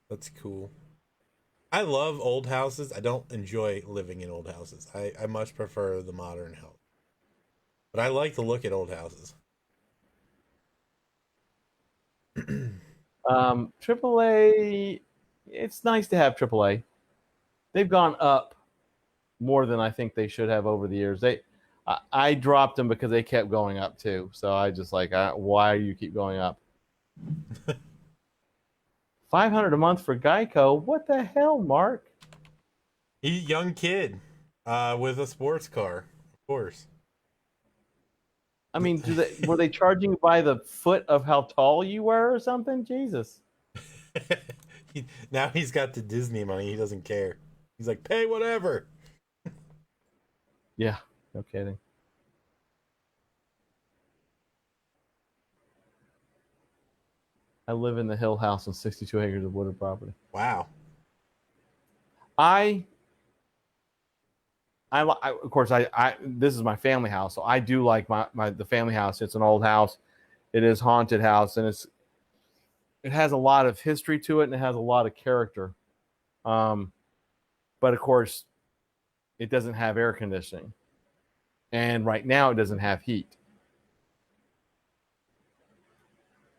Speaker 3: That's cool. I love old houses. I don't enjoy living in old houses. I much prefer the modern house. But I like to look at old houses.
Speaker 2: AAA. It's nice to have AAA. They've gone up more than I think they should have over the years. I dropped them because they kept going up too. So I just like, why do you keep going up? $500 a month for Geico. What the hell, Mark?
Speaker 3: He's a young kid with a sports car, of course.
Speaker 2: I mean, were they charging by the foot of how tall you were or something? Jesus.
Speaker 3: Now he's got the Disney money. He doesn't care. He's like, pay whatever.
Speaker 2: Yeah, no kidding. I live in the Hill House on 62 acres of wooded property.
Speaker 3: Wow.
Speaker 2: I of course this is my family house, so I do like the family house. It's an old house. It is haunted house, and it has a lot of history to it, and it has a lot of character. But of course, it doesn't have air conditioning, and right now it doesn't have heat.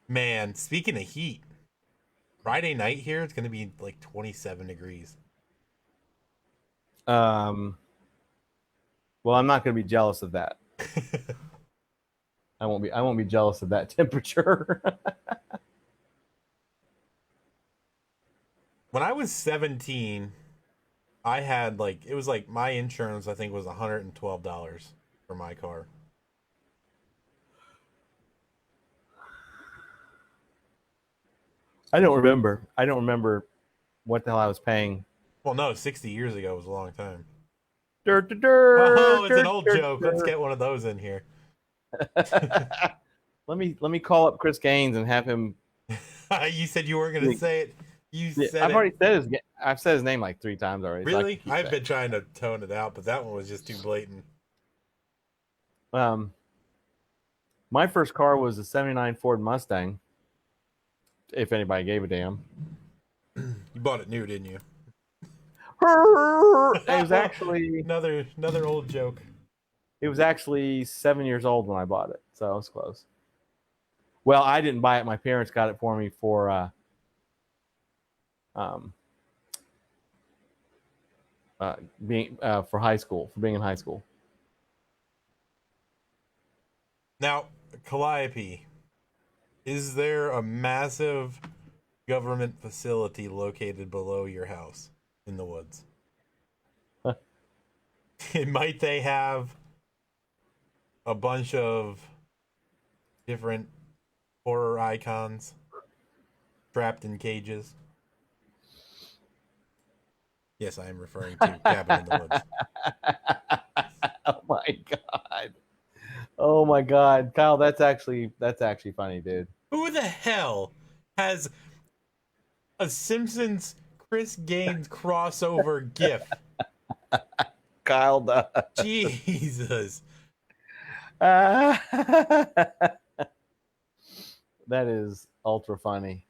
Speaker 3: Man, speaking of heat, Friday night here it's going to be like 27 degrees.
Speaker 2: Well, I'm not going to be jealous of that. I won't be jealous of that temperature.
Speaker 3: When I was 17, I had it was like my insurance, I think, was $112 for my car.
Speaker 2: I don't remember what the hell I was paying.
Speaker 3: Well, no, 60 years ago was a long time.
Speaker 2: Oh,
Speaker 3: It's an old joke. Let's get one of those in here.
Speaker 2: Let me call up Chris Gaines and have him.
Speaker 3: You said you weren't going to say it.
Speaker 2: I've said his name like 3 times already.
Speaker 3: Really?
Speaker 2: So
Speaker 3: I've been trying to tone it out, but that one was just too blatant.
Speaker 2: My first car was a '79 Ford Mustang. If anybody gave a damn.
Speaker 3: You bought it new, didn't you?
Speaker 2: It was actually
Speaker 3: another old joke.
Speaker 2: It was actually 7 years old when I bought it, so it was close. Well, I didn't buy it. My parents got it for me for being for high school, for being in high school.
Speaker 3: Now, Calliope, is there a massive government facility located below your house in the woods? Might they have a bunch of different horror icons trapped in cages? Yes, I am referring to Cabin in the Woods.
Speaker 2: Oh my god. Oh my god. Kyle, that's actually funny, dude.
Speaker 3: Who the hell has a Simpsons Chris Gaines crossover gif?
Speaker 2: Kyle does.
Speaker 3: Jesus.
Speaker 2: That is ultra funny.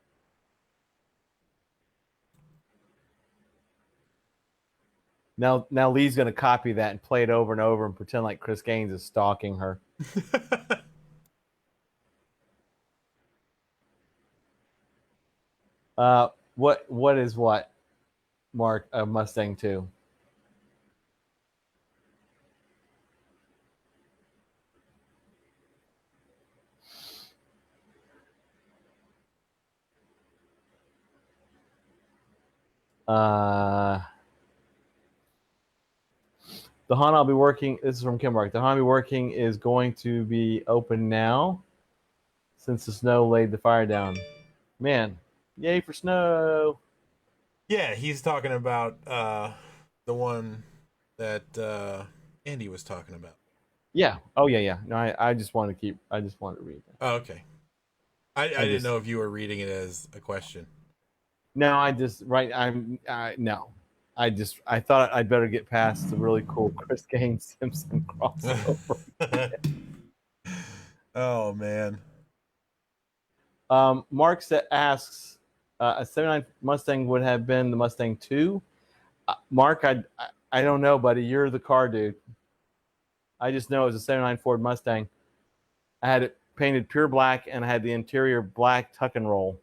Speaker 2: Now Lee's going to copy that and play it over and over and pretend like Chris Gaines is stalking her. What is what, Mark? Mustang 2. The Haunt I'll be working. This is from Kim Mark. The Haunt I'll be working is going to be open now, since the snow laid the fire down. Man, yay for snow!
Speaker 3: Yeah, he's talking about the one that Andy was talking about.
Speaker 2: Yeah. Oh yeah. No, I just wanted to read that.
Speaker 3: Oh, okay. I didn't know if you were reading it as a question.
Speaker 2: No, no. I thought I'd better get past the really cool Chris Gaines Simpson crossover.
Speaker 3: Oh man.
Speaker 2: Mark asks, a '79 Mustang would have been the Mustang 2. Mark, I don't know, buddy. You're the car dude. I just know it was a '79 Ford Mustang. I had it painted pure black and I had the interior black tuck and roll.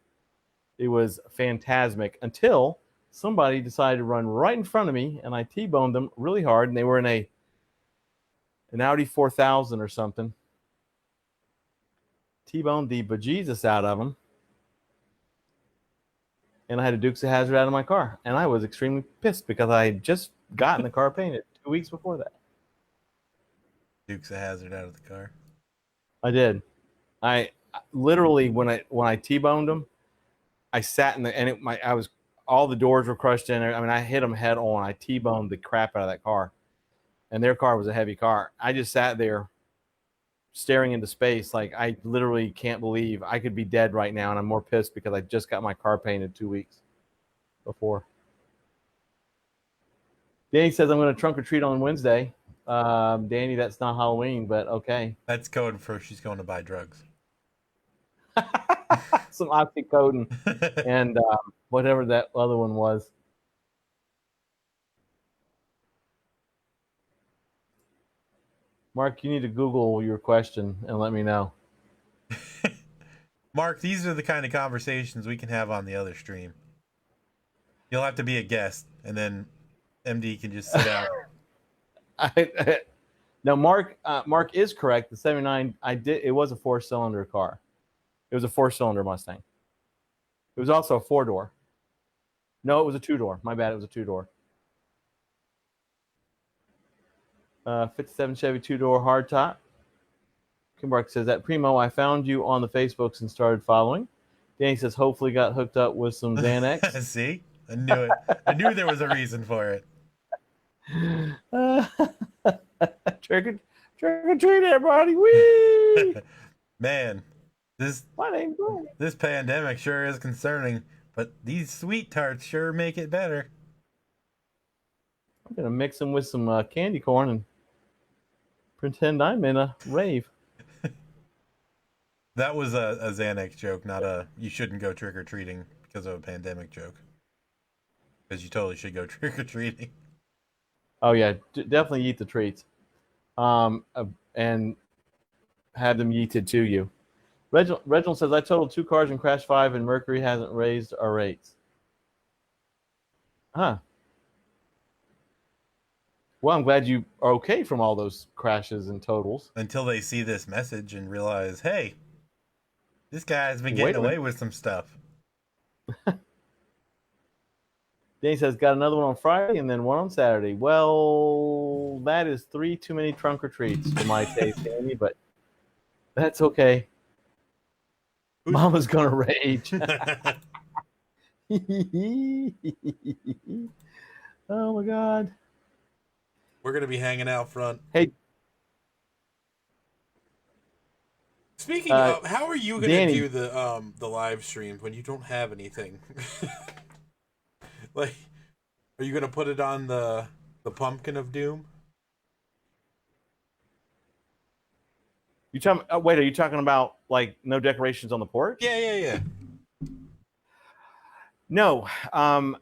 Speaker 2: It was phantasmic until somebody decided to run right in front of me and I T-boned them really hard, and they were in an Audi 4000 or something. T-boned the bejesus out of them, and I had a Dukes of Hazzard out of my car, and I was extremely pissed because I had just gotten the car painted 2 weeks before that.
Speaker 3: Dukes of Hazzard out of the car.
Speaker 2: I did. I literally when I T-boned them, I sat in all the doors were crushed in. I mean, I hit them head on. I T-boned the crap out of that car, and their car was a heavy car. I just sat there staring into space like I literally can't believe I could be dead right now, and I'm more pissed because I just got my car painted 2 weeks before. Danny says I'm going to trunk or treat on Wednesday. Danny, that's not Halloween, but okay.
Speaker 3: That's code for she's going to buy drugs.
Speaker 2: Some oxycodone and whatever that other one was. Mark, you need to Google your question and let me know.
Speaker 3: Mark, these are the kind of conversations we can have on the other stream. You'll have to be a guest, and then MD can just sit out.
Speaker 2: Now, Mark is correct. The '79, it was a 4-cylinder car. It was a 4-cylinder Mustang. It was also a 4-door. No, it was a 2-door. My bad. It was a 2-door. 57 Chevy 2-door hardtop. Kimbark says that Primo, I found you on the Facebooks and started following. Danny says hopefully got hooked up with some Xanax.
Speaker 3: See, I knew it. I knew there was a reason for it.
Speaker 2: Trick or treat, everybody! Whee!
Speaker 3: Man, this pandemic sure is concerning, but these sweet tarts sure make it better.
Speaker 2: I'm gonna mix them with some candy corn and Pretend I'm in a rave.
Speaker 3: That was a Xanax joke, not a you shouldn't go trick or treating because of a pandemic joke. Because you totally should go trick or treating.
Speaker 2: Oh yeah, definitely eat the treats, and have them yeeted to you. Reginald says I totaled 2 cars and crashed 5, and Mercury hasn't raised our rates. Huh. Well, I'm glad you are okay from all those crashes and totals.
Speaker 3: Until they see this message and realize, hey, this guy's been getting away with some stuff.
Speaker 2: Danny says, got another one on Friday and then one on Saturday. Well, that is 3 too many trunk or treats for my taste, Danny, but that's okay. Mama's going to rage. Oh, my God.
Speaker 3: We're going to be hanging out front.
Speaker 2: Hey.
Speaker 3: Speaking of, how are you going to do the live stream when you don't have anything? Like, are you gonna put it on the Pumpkin of Doom?
Speaker 2: You talking? Wait, are you talking about like no decorations on the porch?
Speaker 3: Yeah.
Speaker 2: No,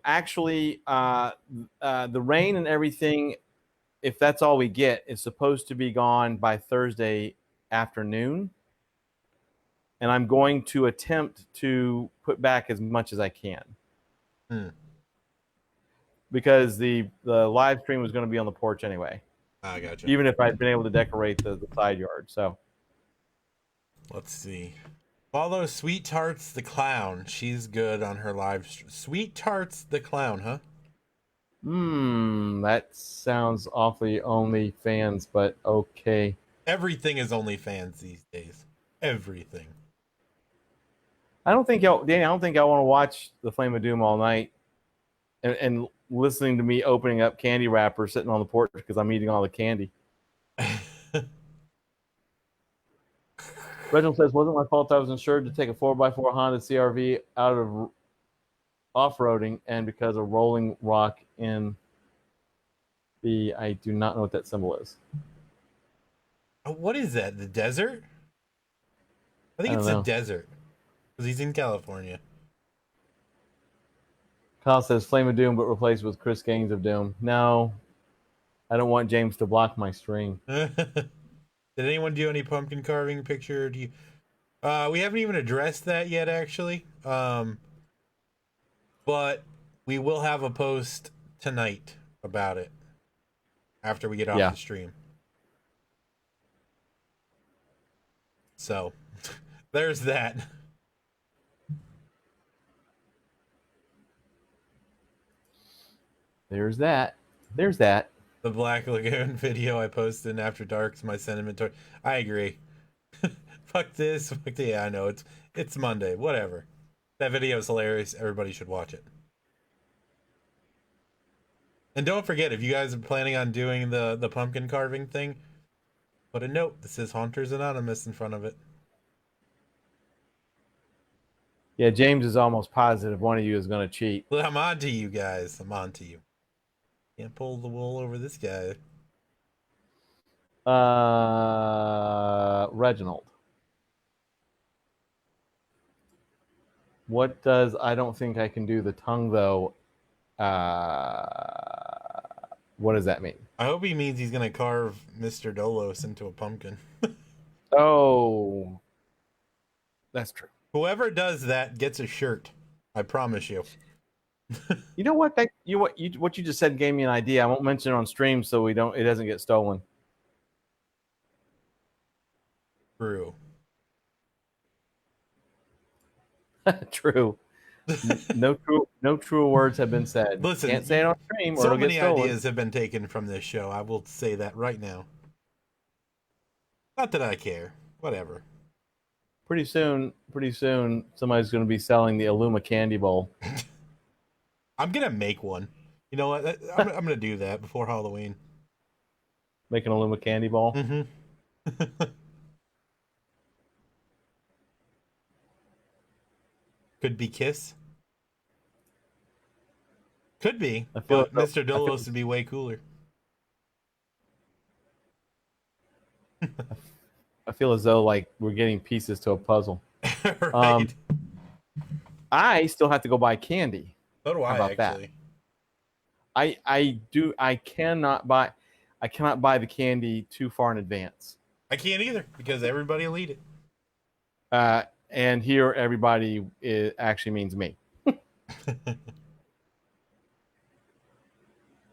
Speaker 2: actually, the rain and everything, if that's all we get, is supposed to be gone by Thursday afternoon, and I'm going to attempt to put back as much as I can. Because the live stream was going to be on the porch anyway.
Speaker 3: I gotcha.
Speaker 2: Even if I'd been able to decorate the side yard. So
Speaker 3: let's see. Follow Sweet Tarts the Clown. She's good on her live stream. Sweet Tarts the Clown, huh?
Speaker 2: That sounds awfully OnlyFans, but okay.
Speaker 3: Everything is OnlyFans these days. Everything.
Speaker 2: I don't think Danny, I don't think I want to watch the Flame of Doom all night and listening to me opening up candy wrappers sitting on the porch because I'm eating all the candy. Reginald says, wasn't my fault I was insured to take a 4x4 Honda CRV out of off-roading and because of rolling rock in the, I do not know what that symbol is.
Speaker 3: What is that? The desert? I think it's the desert because he's in California.
Speaker 2: Kyle says Flame of Doom, but replaced with Chris Gaines of Doom. No, I don't want James to block my stream.
Speaker 3: Did anyone do any pumpkin carving picture? We haven't even addressed that yet, actually. But we will have a post tonight about it after we get off the stream. So, there's that.
Speaker 2: There's that.
Speaker 3: The Black Lagoon video I posted in After Dark's my sentiment toward. I agree. Fuck this. Fuck the, yeah, I know it's Monday. Whatever. That video is hilarious. Everybody should watch it. And don't forget, if you guys are planning on doing the pumpkin carving thing, put a note that says Haunters Anonymous in front of it.
Speaker 2: Yeah, James is almost positive one of you is going to cheat.
Speaker 3: Well, I'm on to you guys. I'm on to you. Can't pull the wool over this guy.
Speaker 2: Reginald. What does I don't think I can do the tongue though? What does that mean?
Speaker 3: I hope he means he's gonna carve Mr. Dolos into a pumpkin.
Speaker 2: Oh, that's true.
Speaker 3: Whoever does that gets a shirt. I promise you.
Speaker 2: You know what? What you just said gave me an idea. I won't mention it on stream so it doesn't get stolen.
Speaker 3: True.
Speaker 2: True. No true words have been said.
Speaker 3: Listen,
Speaker 2: can't say it on stream or
Speaker 3: so
Speaker 2: it'll get stolen.
Speaker 3: many ideas have been taken from this show. I will say that right now. Not that I care. Whatever.
Speaker 2: Pretty soon, somebody's going to be selling the Illuma candy bowl.
Speaker 3: I'm gonna make one. You know what? I'm gonna do that before Halloween.
Speaker 2: Make an Illuma candy ball.
Speaker 3: Mm-hmm. Could be Kiss. Could be. But Mr. Dolos would be way cooler.
Speaker 2: I feel as though like we're getting pieces to a puzzle.
Speaker 3: Right.
Speaker 2: I still have to go buy candy.
Speaker 3: So do
Speaker 2: How
Speaker 3: I,
Speaker 2: about that?
Speaker 3: actually.
Speaker 2: I cannot buy the candy too far in advance.
Speaker 3: I can't either because everybody will eat it.
Speaker 2: And here everybody actually means me.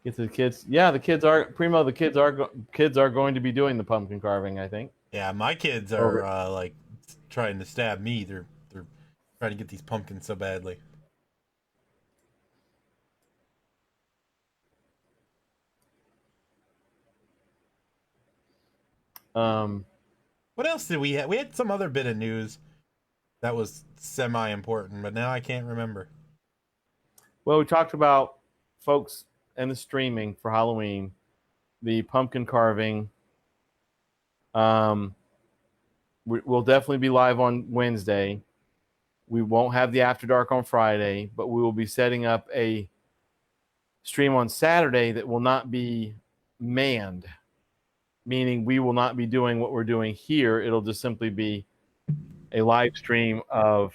Speaker 2: Get to the kids. Yeah, the kids are Primo. The kids are going to be doing the pumpkin carving, I think.
Speaker 3: Yeah, my kids are like trying to stab me. They're trying to get these pumpkins so badly. What else did we have? We had some other bit of news that was semi-important, but now I can't remember.
Speaker 2: Well, we talked about folks and the streaming for Halloween, the pumpkin carving. We'll definitely be live on Wednesday. We won't have the After Dark on Friday, but we will be setting up a stream on Saturday that will not be manned, meaning we will not be doing what we're doing here. It'll just simply be a live stream of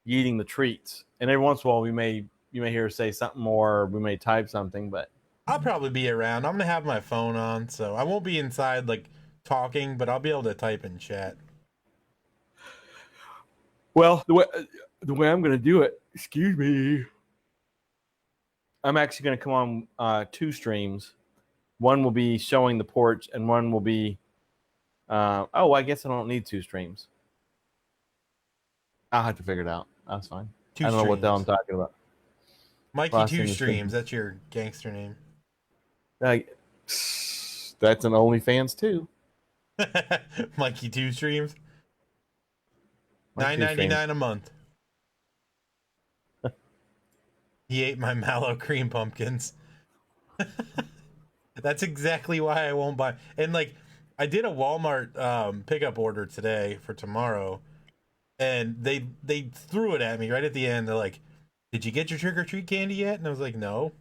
Speaker 2: eating the treats. And every once in a while, you may hear us say something more, or we may type something, but
Speaker 3: I'll probably be around. I'm gonna have my phone on, so I won't be inside like talking, but I'll be able to type in chat.
Speaker 2: Well, the way I'm going to do it, excuse me, I'm actually going to come on 2 streams. One will be showing the porch, and one will be, I guess I don't need 2 streams. I'll have to figure it out. That's fine. I don't know what the hell I'm talking about.
Speaker 3: Mikey 2 Streams, that's your gangster name.
Speaker 2: That's an OnlyFans too.
Speaker 3: Mikey 2 Streams. $9.99 a month. He ate my mallow cream pumpkins. That's exactly why I won't buy. And like, I did a Walmart pickup order today for tomorrow, and they threw it at me right at the end. They're like, "Did you get your trick or treat candy yet?" And I was like, "No."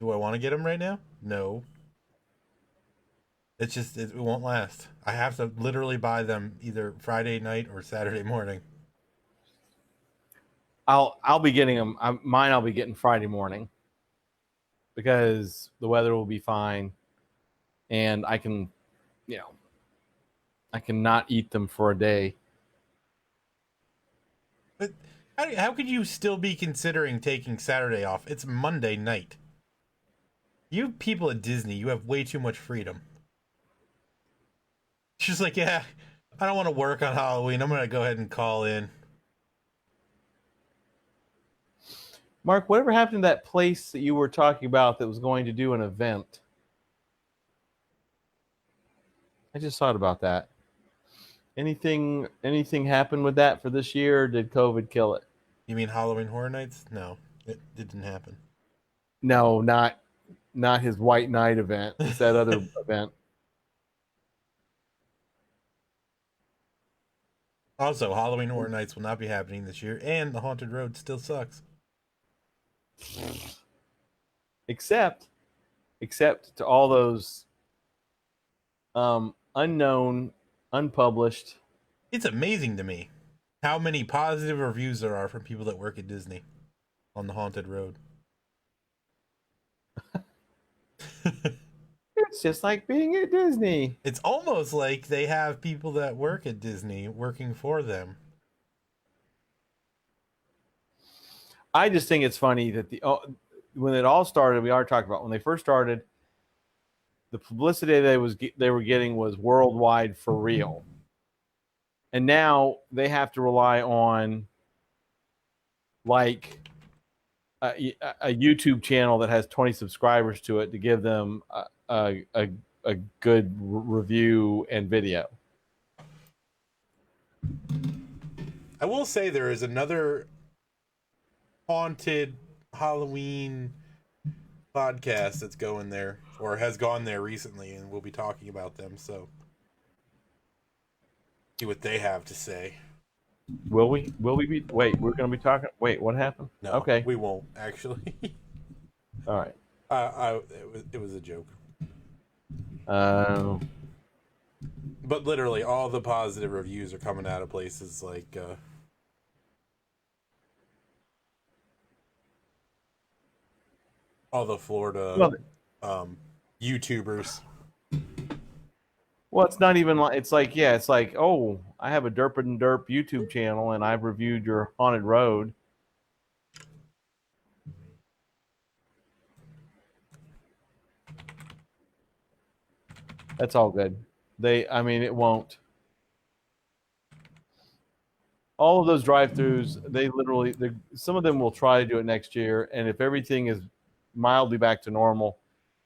Speaker 3: Do I want to get them right now? No. It's just it won't last. I have to literally buy them either Friday night or Saturday morning.
Speaker 2: I'll be getting them. Mine I'll be getting Friday morning because the weather will be fine, and I can not eat them for a day.
Speaker 3: But how could you still be considering taking Saturday off? It's Monday night. You people at Disney, you have way too much freedom. She's like, yeah, I don't want to work on Halloween. I'm going to go ahead and call in.
Speaker 2: Mark, whatever happened to that place that you were talking about that was going to do an event? I just thought about that. Anything happened with that for this year, or did COVID kill it?
Speaker 3: You mean Halloween Horror Nights? No, it didn't happen.
Speaker 2: No, not his White Night event. It's that other event.
Speaker 3: Also, Halloween Horror Nights will not be happening this year, and the Haunted Road still sucks.
Speaker 2: Except to all those unknown, unpublished.
Speaker 3: It's amazing to me how many positive reviews there are from people that work at Disney on the Haunted Road.
Speaker 2: It's just like being at Disney.
Speaker 3: It's almost like they have people that work at Disney working for them.
Speaker 2: I just think it's funny that when it all started, we already talked about when they first started, the publicity they were getting was worldwide for real, and now they have to rely on like a YouTube channel that has 20 subscribers to it to give them a good review and video.
Speaker 3: I will say there is another haunted Halloween podcast that's going there or has gone there recently, and we'll be talking about them, so see what they have to say.
Speaker 2: Will we be wait, we're going to be talking, wait, what happened?
Speaker 3: No,
Speaker 2: okay,
Speaker 3: we won't actually.
Speaker 2: all right.
Speaker 3: It was a joke. But literally, all the positive reviews are coming out of places like all the Florida YouTubers.
Speaker 2: Well, it's not even like it's like, oh, I have a Derp and Derp YouTube channel and I've reviewed your haunted road. That's all good. It won't. All of those drive-throughs, some of them will try to do it next year, and if everything is mildly back to normal,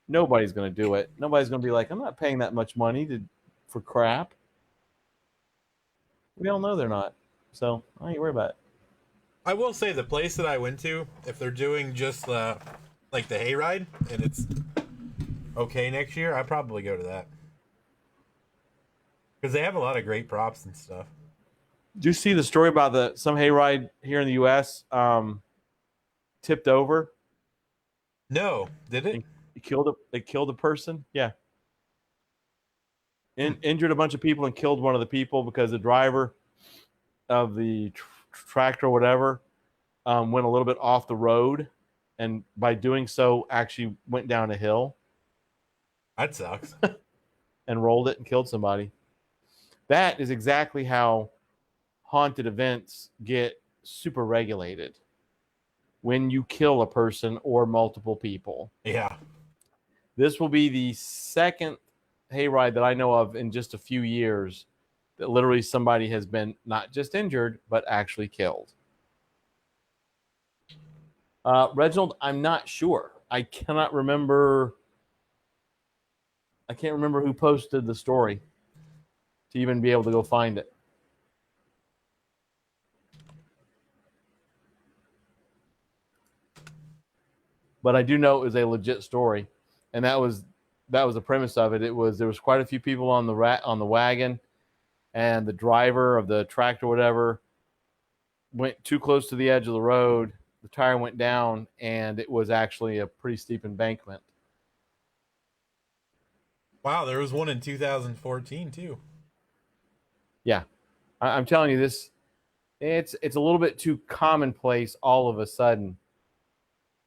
Speaker 2: nobody's going to do it. Nobody's going to be like, I'm not paying that much money for crap. We all know they're not, so I ain't worried about it.
Speaker 3: I will say the place that I went to, if they're doing just like the hayride and it's okay next year, I'd probably go to that because they have a lot of great props and stuff.
Speaker 2: Do you see the story about some hayride here in the U.S. Tipped over?
Speaker 3: No, did it?
Speaker 2: It killed a person. Yeah, injured a bunch of people and killed one of the people because the driver of the tractor or whatever went a little bit off the road, and by doing so, actually went down a hill.
Speaker 3: That sucks.
Speaker 2: And rolled it and killed somebody. That is exactly how haunted events get super regulated. When you kill a person or multiple people.
Speaker 3: Yeah.
Speaker 2: This will be the second hayride that I know of in just a few years that literally somebody has been not just injured, but actually killed. Reginald, I'm not sure. I can't remember who posted the story to even be able to go find it. But I do know it was a legit story, and that was the premise of it. There was quite a few people on the wagon, and the driver of the tractor, whatever, went too close to the edge of the road. The tire went down, and it was actually a pretty steep embankment.
Speaker 3: Wow, there was one in 2014 too.
Speaker 2: Yeah, I'm telling you this. It's a little bit too commonplace all of a sudden.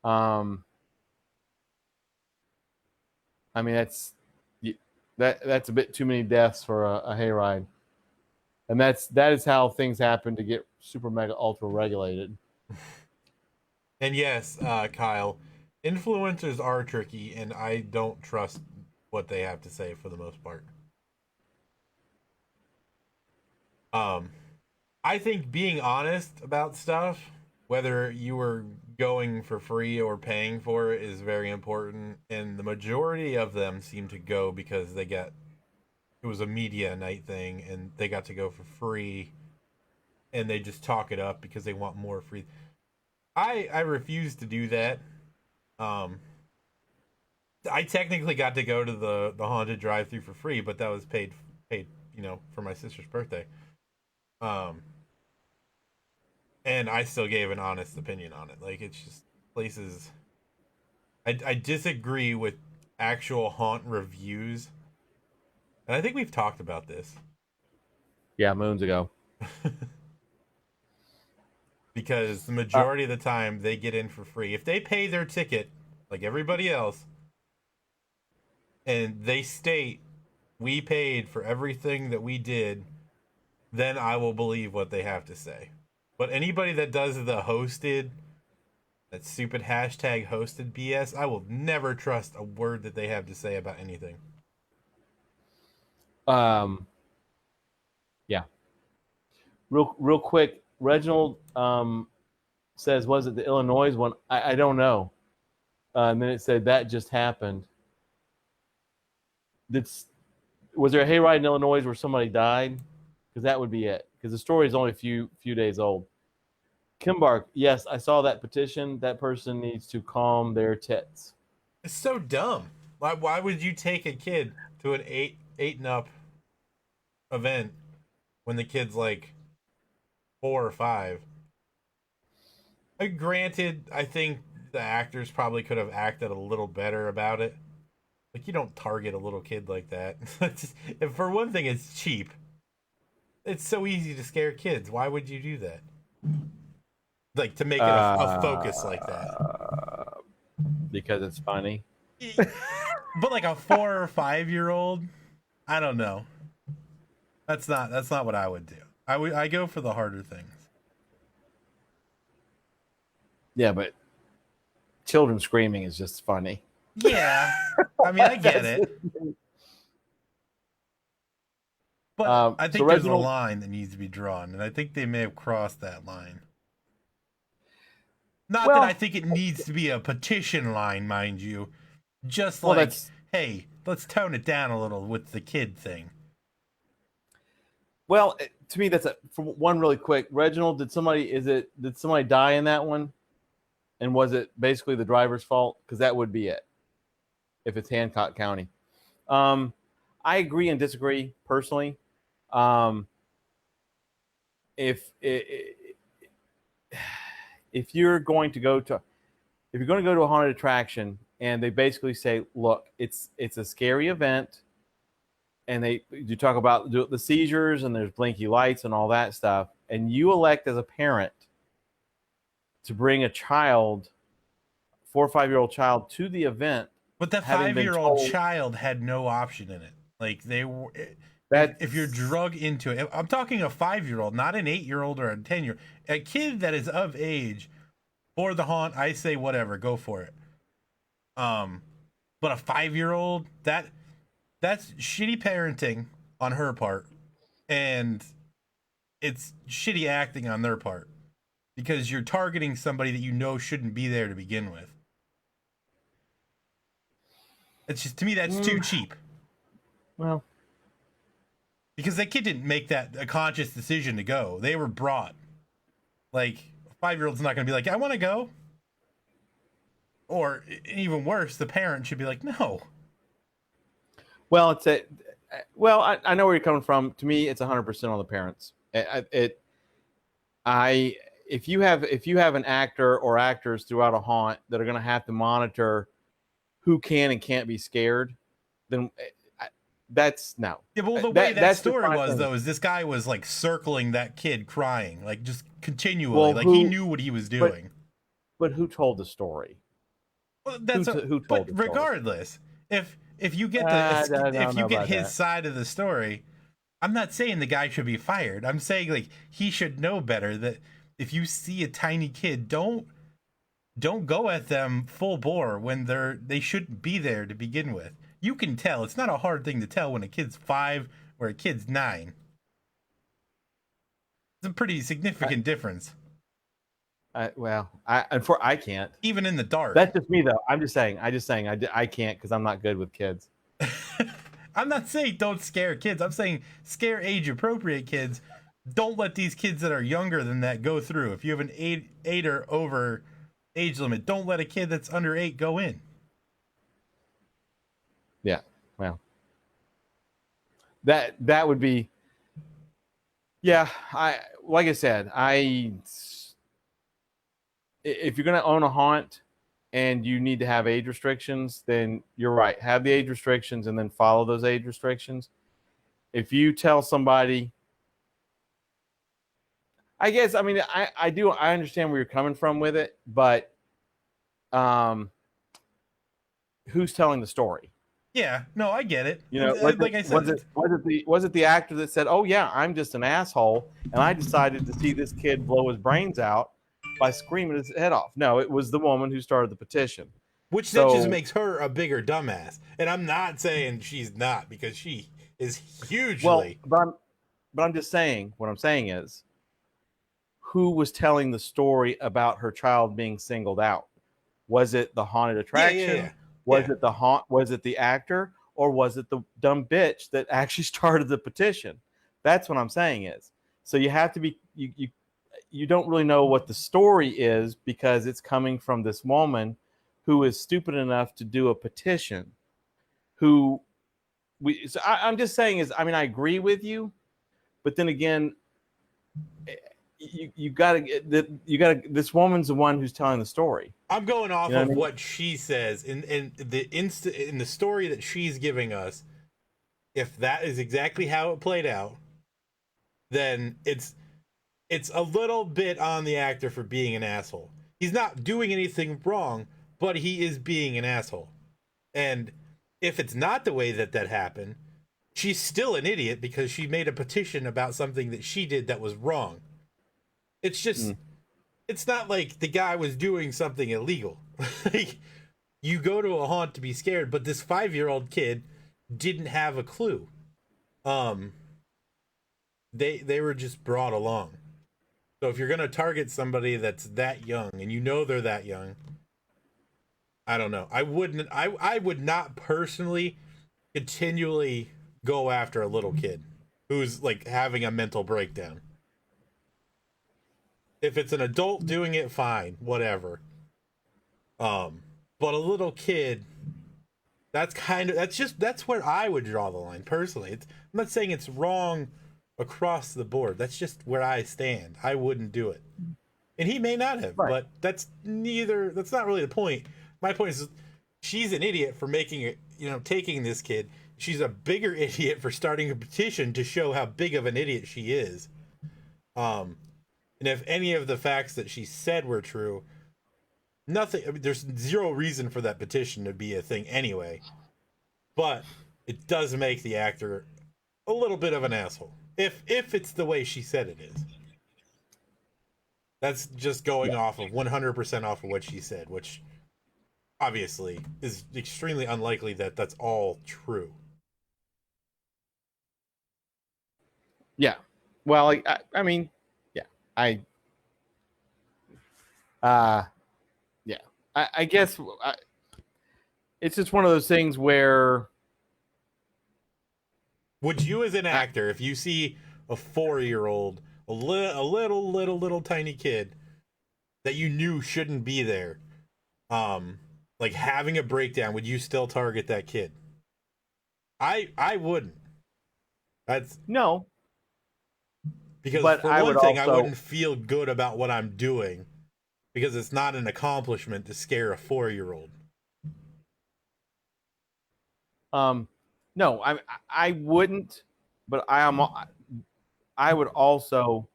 Speaker 2: That's a bit too many deaths for a hayride, and that is how things happen to get super mega ultra regulated.
Speaker 3: And yes, Kyle, influencers are tricky, and I don't trust what they have to say for the most part. I think being honest about stuff, whether you were going for free or paying for it, is very important. And the majority of them seem to go because it was a media night thing and they got to go for free, and they just talk it up because they want more free. I refuse to do that. I technically got to go to the haunted drive-thru for free, but that was paid, for my sister's birthday. And I still gave an honest opinion on it. Like, it's just places. I disagree with actual haunt reviews, and I think we've talked about this.
Speaker 2: Yeah, moons ago.
Speaker 3: Because the majority of the time they get in for free. If they pay their ticket like everybody else, and they state we paid for everything that we did, then I will believe what they have to say. But anybody that does the hosted, that stupid hashtag hosted BS, I will never trust a word that they have to say about anything.
Speaker 2: Yeah. Real quick, Reginald says, was it the Illinois one? I don't know. And then it said that just happened. Was there a hayride in Illinois where somebody died? Because that would be it. Because the story is only a few days old. Kimbark, yes, I saw that petition. That person needs to calm their tits.
Speaker 3: It's so dumb. Why would you take a kid to an eight and up event when the kid's like 4 or 5? Granted, I think the actors probably could have acted a little better about it. Like, you don't target a little kid like that. For one thing, it's cheap. It's so easy to scare kids. Why would you do that? Like, to make it a focus like that.
Speaker 2: Because it's funny.
Speaker 3: But like a 4 or 5-year-old, I don't know. That's not what I would do. I go for the harder things.
Speaker 2: Yeah, but children screaming is just funny.
Speaker 3: Yeah, I mean, I get it. But I think
Speaker 2: so
Speaker 3: there's
Speaker 2: Reginald,
Speaker 3: a line that needs to be drawn, and I think they may have crossed that line. Not that I think it needs to be a petition line, mind you. Just like, hey, let's tone it down a little with the kid thing.
Speaker 2: Well, to me, that's for one really quick. Reginald, did somebody die in that one? And was it basically the driver's fault? Because that would be it if it's Hancock County. I agree and disagree personally. If you're going to go to a haunted attraction and they basically say, look, it's a scary event, and you talk about the seizures and there's blinky lights and all that stuff, and you elect as a parent to bring a child, 4 or 5-year-old child, to the event.
Speaker 3: But that 5-year-old child had no option in it. Like, they were. If you're drug into it, I'm talking a 5-year-old, not an 8-year-old or a 10-year-old. A kid that is of age for the haunt, I say whatever, go for it. But a 5-year-old, that's shitty parenting on her part, and it's shitty acting on their part, because you're targeting somebody that you know shouldn't be there to begin with. It's just, to me, that's too cheap.
Speaker 2: Well,
Speaker 3: because that kid didn't make that a conscious decision to go. They were brought. Like, a 5-year-old's not going to be like, I want to go. Or even worse, the parent should be like, no.
Speaker 2: Well, I know where you're coming from. To me, it's 100% on the parents. If you have an actor or actors throughout a haunt that are going to have to monitor who can and can't be scared, then that's no.
Speaker 3: Yeah, but the way that story was, though, is this guy was like circling that kid crying, like just continually, like he knew what he was doing.
Speaker 2: But who told the story?
Speaker 3: Well, that's who told. But regardless, if you get his side of the story, I'm not saying the guy should be fired. I'm saying, like, he should know better, that if you see a tiny kid, don't go at them full bore when they shouldn't be there to begin with. You can tell. It's not a hard thing to tell when a kid's 5 or a kid's 9. It's a pretty significant difference.
Speaker 2: I can't.
Speaker 3: Even in the dark.
Speaker 2: That's just me, though. I'm just saying I can't, because I'm not good with kids.
Speaker 3: I'm not saying don't scare kids. I'm saying scare age-appropriate kids. Don't let these kids that are younger than that go through. If you have an 8 or over age limit, don't let a kid that's under 8 go in.
Speaker 2: Yeah, well, that would be. Yeah, like I said, if you're going to own a haunt and you need to have age restrictions, then you're right. Have the age restrictions and then follow those age restrictions. If you tell somebody, I guess, I mean, I understand where you're coming from with it, but who's telling the story?
Speaker 3: Yeah, no, I get it.
Speaker 2: You know,
Speaker 3: like I said,
Speaker 2: was it the actor that said, "Oh yeah, I'm just an asshole, and I decided to see this kid blow his brains out by screaming his head off"? No, it was the woman who started the petition.
Speaker 3: Which that just makes her a bigger dumbass. And I'm not saying she's not, because she is hugely.
Speaker 2: Well, but I'm just saying, what I'm saying is, who was telling the story about her child being singled out? Was it the haunted attraction?
Speaker 3: Yeah.
Speaker 2: Was it the haunt? Was it the actor, or was it the dumb bitch that actually started the petition? That's what I'm saying is. So you have to be you don't really know what the story is, because it's coming from this woman who is stupid enough to do a petition. I'm just saying is, I mean, I agree with you, but then again, you gotta get that. You gotta. This woman's the one who's telling the story.
Speaker 3: I'm going off
Speaker 2: You know
Speaker 3: of
Speaker 2: what I mean?
Speaker 3: what she says in the story that she's giving us. If that is exactly how it played out, then it's a little bit on the actor for being an asshole. He's not doing anything wrong, but he is being an asshole. And if it's not the way that happened, she's still an idiot because she made a petition about something that she did that was wrong. It's just, it's not like the guy was doing something illegal. Like, you go to a haunt to be scared, but this 5-year-old kid didn't have a clue. They were just brought along. So if you're gonna target somebody that's that young, and you know they're that young, I don't know. I would not personally continually go after a little kid who's like having a mental breakdown. If it's an adult doing it, fine, whatever. But a little kid, that's where I would draw the line personally. I'm not saying it's wrong across the board. That's just where I stand. I wouldn't do it. And he may not have, but that's not really the point. My point is, she's an idiot for making it, taking this kid. She's a bigger idiot for starting a petition to show how big of an idiot she is. And if any of the facts that she said were true, there's zero reason for that petition to be a thing anyway. But it does make the actor a little bit of an asshole. If it's the way she said it is. That's just going off of 100% off of what she said, which obviously is extremely unlikely that that's all true.
Speaker 2: Yeah. Well, I mean, yeah. I guess it's just one of those things where.
Speaker 3: Would you, as an actor, if you see a 4-year-old, a little tiny kid that you knew shouldn't be there, like having a breakdown, would you still target that kid? I wouldn't. That's
Speaker 2: no.
Speaker 3: Because
Speaker 2: but
Speaker 3: for one thing, I wouldn't feel good about what I'm doing because it's not an accomplishment to scare a 4-year-old.
Speaker 2: No, I wouldn't, but I would also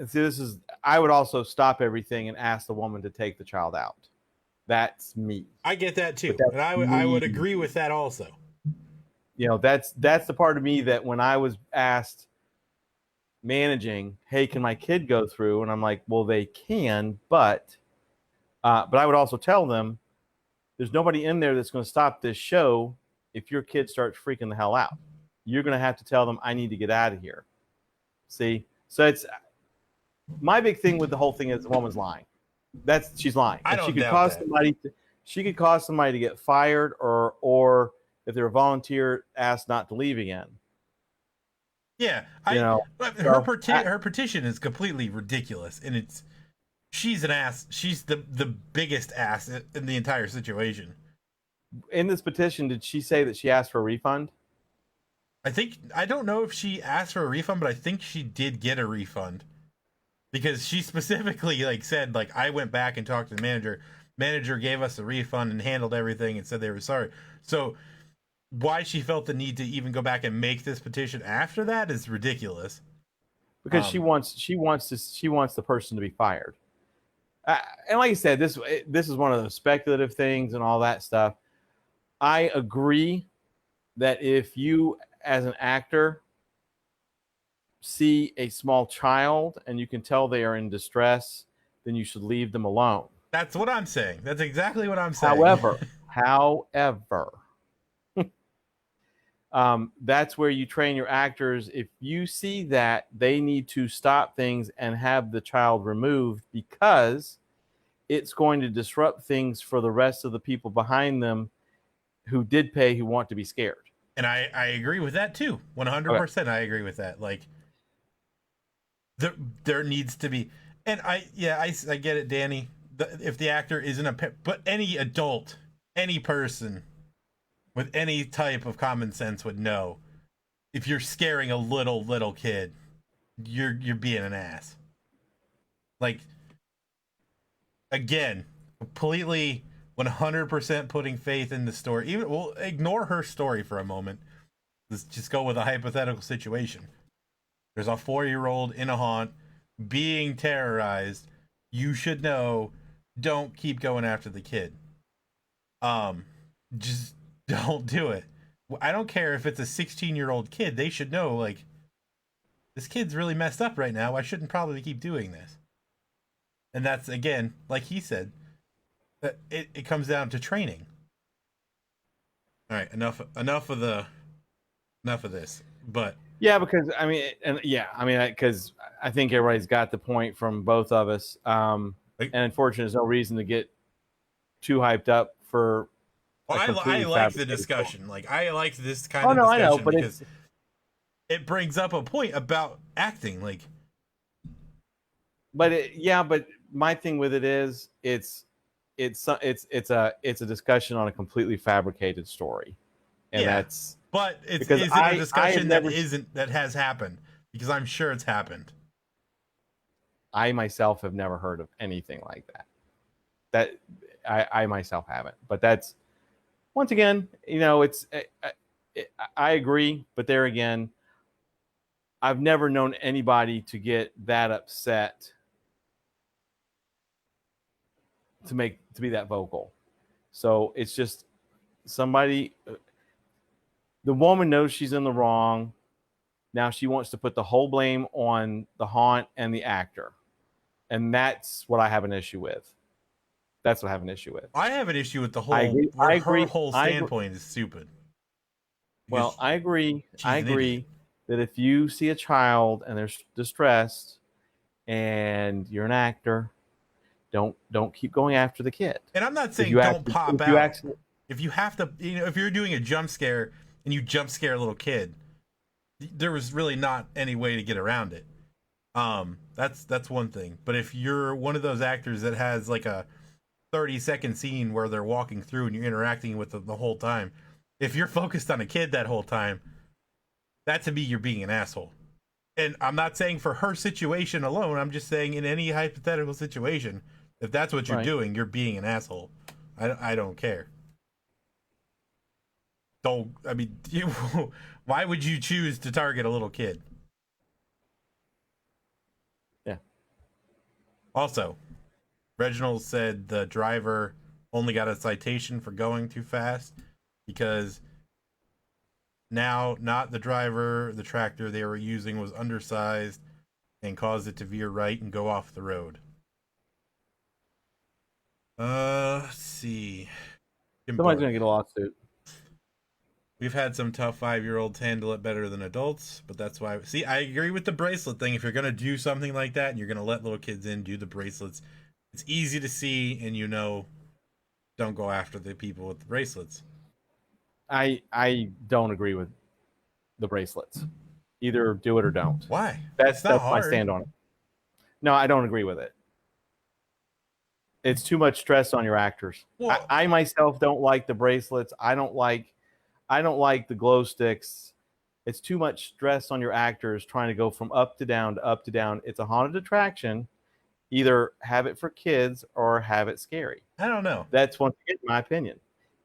Speaker 2: see, I would also stop everything and ask the woman to take the child out. That's me.
Speaker 3: I get that too. And I would agree with that also.
Speaker 2: That's the part of me that when I was asked managing, hey, can my kid go through? And I'm like, well, they can, but I would also tell them there's nobody in there that's going to stop this show if your kid starts freaking the hell out. You're going to have to tell them, I need to get out of here. See? So it's my big thing with the whole thing is the woman's lying. She's lying. She could cause somebody to get fired or if they're a volunteer, asked not to leave again.
Speaker 3: Yeah. Her petition is completely ridiculous, and she's an ass. She's the biggest ass in the entire situation.
Speaker 2: In this petition, did she say that she asked for a refund?
Speaker 3: I don't know if she asked for a refund, but I think she did get a refund because she specifically said I went back and talked to the manager. Manager gave us a refund and handled everything and said they were sorry. So why she felt the need to even go back and make this petition after that is ridiculous.
Speaker 2: Because she wants the person to be fired. And like I said, this is one of those speculative things and all that stuff. I agree that if you, as an actor, see a small child and you can tell they are in distress, then you should leave them alone.
Speaker 3: That's what I'm saying. That's exactly what I'm saying.
Speaker 2: However, that's where you train your actors. If you see that they need to stop things and have the child removed because it's going to disrupt things for the rest of the people behind them who did pay, who want to be scared.
Speaker 3: And I agree with that too. 100%. Okay. I agree with that. There needs to be, and I get it, Danny. If the actor isn't but any adult, any person with any type of common sense would know if you're scaring a little kid, you're being an ass. Like, again, completely 100% putting faith in the story. Even we'll ignore her story for a moment. Let's just go with a hypothetical situation. There's a 4-year-old in a haunt being terrorized. You should know, don't keep going after the kid. Just don't do it. I don't care if it's a 16-year-old kid. They should know, like, this kid's really messed up right now. I shouldn't probably keep doing this. And that's, again, like he said, that it comes down to training. All right, enough of this. But
Speaker 2: yeah, because because I think everybody's got the point from both of us. And unfortunately, there's no reason to get too hyped up for.
Speaker 3: Well, I like the discussion. Like, I like this kind of discussion, I know, but because it brings up a point about acting. Like,
Speaker 2: but my thing with it is it's a discussion on a completely fabricated story, and that's.
Speaker 3: But is it a discussion that has happened? Because I'm sure it's happened.
Speaker 2: I myself have never heard of anything like that. That I myself haven't. But that's, once again, I agree. But there again, I've never known anybody to get that upset to be that vocal. So it's just somebody. The woman knows she's in the wrong. Now she wants to put the whole blame on the haunt and the actor. And that's what I have an issue with. That's what I have an issue with.
Speaker 3: I have an issue with the whole. Her whole standpoint is stupid.
Speaker 2: Well, I agree. That if you see a child and they're distressed and you're an actor, don't keep going after the kid.
Speaker 3: And I'm not saying don't pop out. If you have to, if you're doing a jump scare and you jump scare a little kid, there was really not any way to get around it. That's one thing. But if you're one of those actors that has like a 30-second scene where they're walking through and you're interacting with them the whole time, if you're focused on a kid that whole time, that to me, you're being an asshole. And I'm not saying for her situation alone. I'm just saying in any hypothetical situation, if that's what you're doing, you're being an asshole. I don't care. Why would you choose to target a little kid?
Speaker 2: Yeah.
Speaker 3: Also, Reginald said the driver only got a citation for going too fast because now not the driver, the tractor they were using was undersized and caused it to veer right and go off the road. Let's see.
Speaker 2: Somebody's gonna get a lawsuit.
Speaker 3: We've had some tough 5-year-olds handle it better than adults, but that's why. See, I agree with the bracelet thing. If you're gonna do something like that and you're gonna let little kids in, do the bracelets. It's easy to see, and don't go after the people with the bracelets.
Speaker 2: I don't agree with the bracelets. Either do it or don't.
Speaker 3: Why?
Speaker 2: That's my stand on it. No, I don't agree with it. It's too much stress on your actors. Well, I myself don't like the bracelets. I don't like the glow sticks. It's too much stress on your actors trying to go from up to down to up to down. It's a haunted attraction. Either have it for kids or have it scary.
Speaker 3: I don't know.
Speaker 2: That's one thing, in my opinion.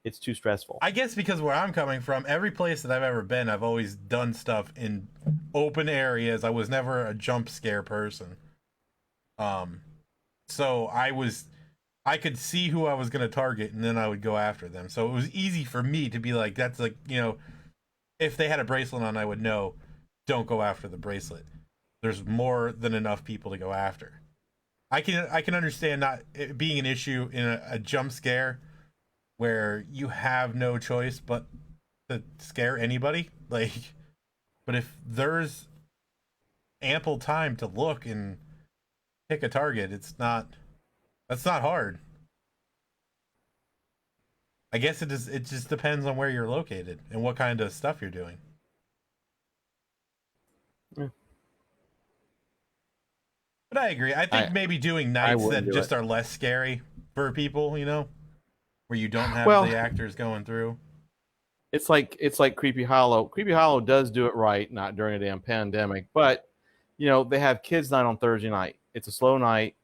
Speaker 2: It's too stressful.
Speaker 3: I guess because where I'm coming from, every place that I've ever been, I've always done stuff in open areas. I was never a jump scare person. So I could see who I was going to target, and then I would go after them. So it was easy for me to be like, that's like, if they had a bracelet on, I would know, don't go after the bracelet. There's more than enough people to go after. I can understand not it being an issue in a jump scare where you have no choice but to scare anybody. Like, but if there's ample time to look and pick a target, that's not hard. I guess it just depends on where you're located and what kind of stuff you're doing.
Speaker 2: Yeah.
Speaker 3: But I agree. I think maybe doing nights that just are less scary for people, where you don't have the actors going through.
Speaker 2: It's like Creepy Hollow. Creepy Hollow does do it right, not during a damn pandemic, but they have kids night on Thursday night. It's a slow night.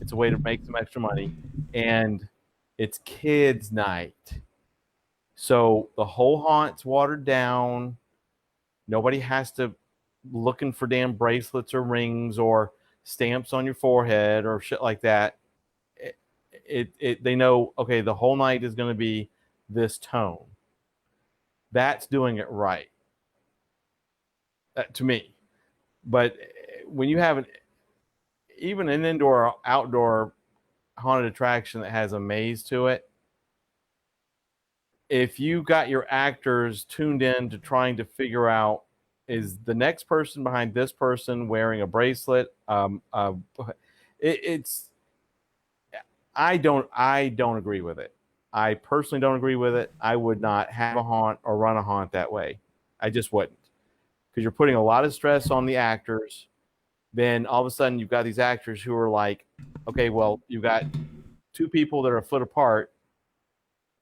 Speaker 2: It's a way to make some extra money, and it's kids night. So the whole haunt's watered down. Nobody has to looking for damn bracelets or rings or stamps on your forehead or shit like that. They know, okay, the whole night is going to be this tone. That's doing it right, to me. But when you have even an indoor or outdoor haunted attraction that has a maze to it, if you got your actors tuned in to trying to figure out, is the next person behind this person wearing a bracelet? It's I don't agree with it. I personally don't agree with it. I would not have a haunt or run a haunt that way. I just wouldn't, because you're putting a lot of stress on the actors. Then all of a sudden you've got these actors who are like, okay, well, you've got two people that are a foot apart,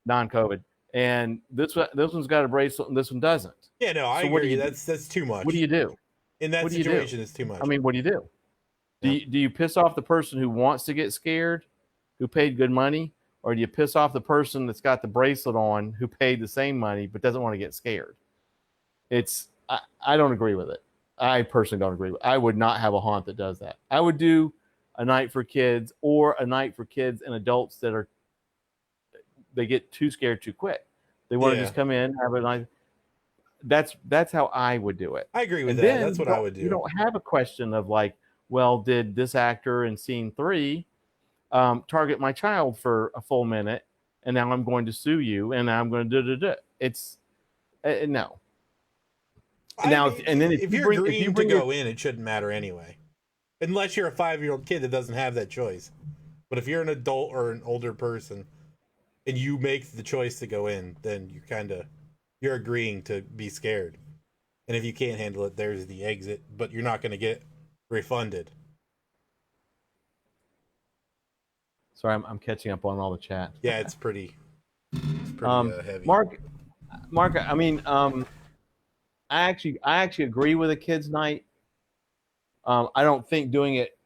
Speaker 2: non-COVID, and this one's got a bracelet and this one doesn't.
Speaker 3: Yeah, no, I agree. That's too much.
Speaker 2: What do you do?
Speaker 3: In that situation, it's too much.
Speaker 2: I mean, what do you do? Yeah. Do you piss off the person who wants to get scared, who paid good money, or do you piss off the person that's got the bracelet on, who paid the same money but doesn't want to get scared? I don't agree with it. I personally don't agree with it. I would not have a haunt that does that. I would do a night for kids, or a night for kids and adults that they get too scared too quick. They want to just come in, have a night. That's how I would do it.
Speaker 3: I agree with that. That's what I would do.
Speaker 2: You don't have a question of like, well, did this actor in scene 3 target my child for a full minute, and now I'm going to sue you, and now I'm going to do. It's no. Now, and then
Speaker 3: if you're agreeing to go in, it shouldn't matter anyway, unless you're a 5-year-old kid that doesn't have that choice. But if you're an adult or an older person, and you make the choice to go in, then you're agreeing to be scared. And if you can't handle it, there's the exit, but you're not going to get refunded.
Speaker 2: Sorry, I'm catching up on all the chat.
Speaker 3: Yeah, it's pretty heavy.
Speaker 2: Mark, I mean, I actually agree with a kids' night. I don't think doing it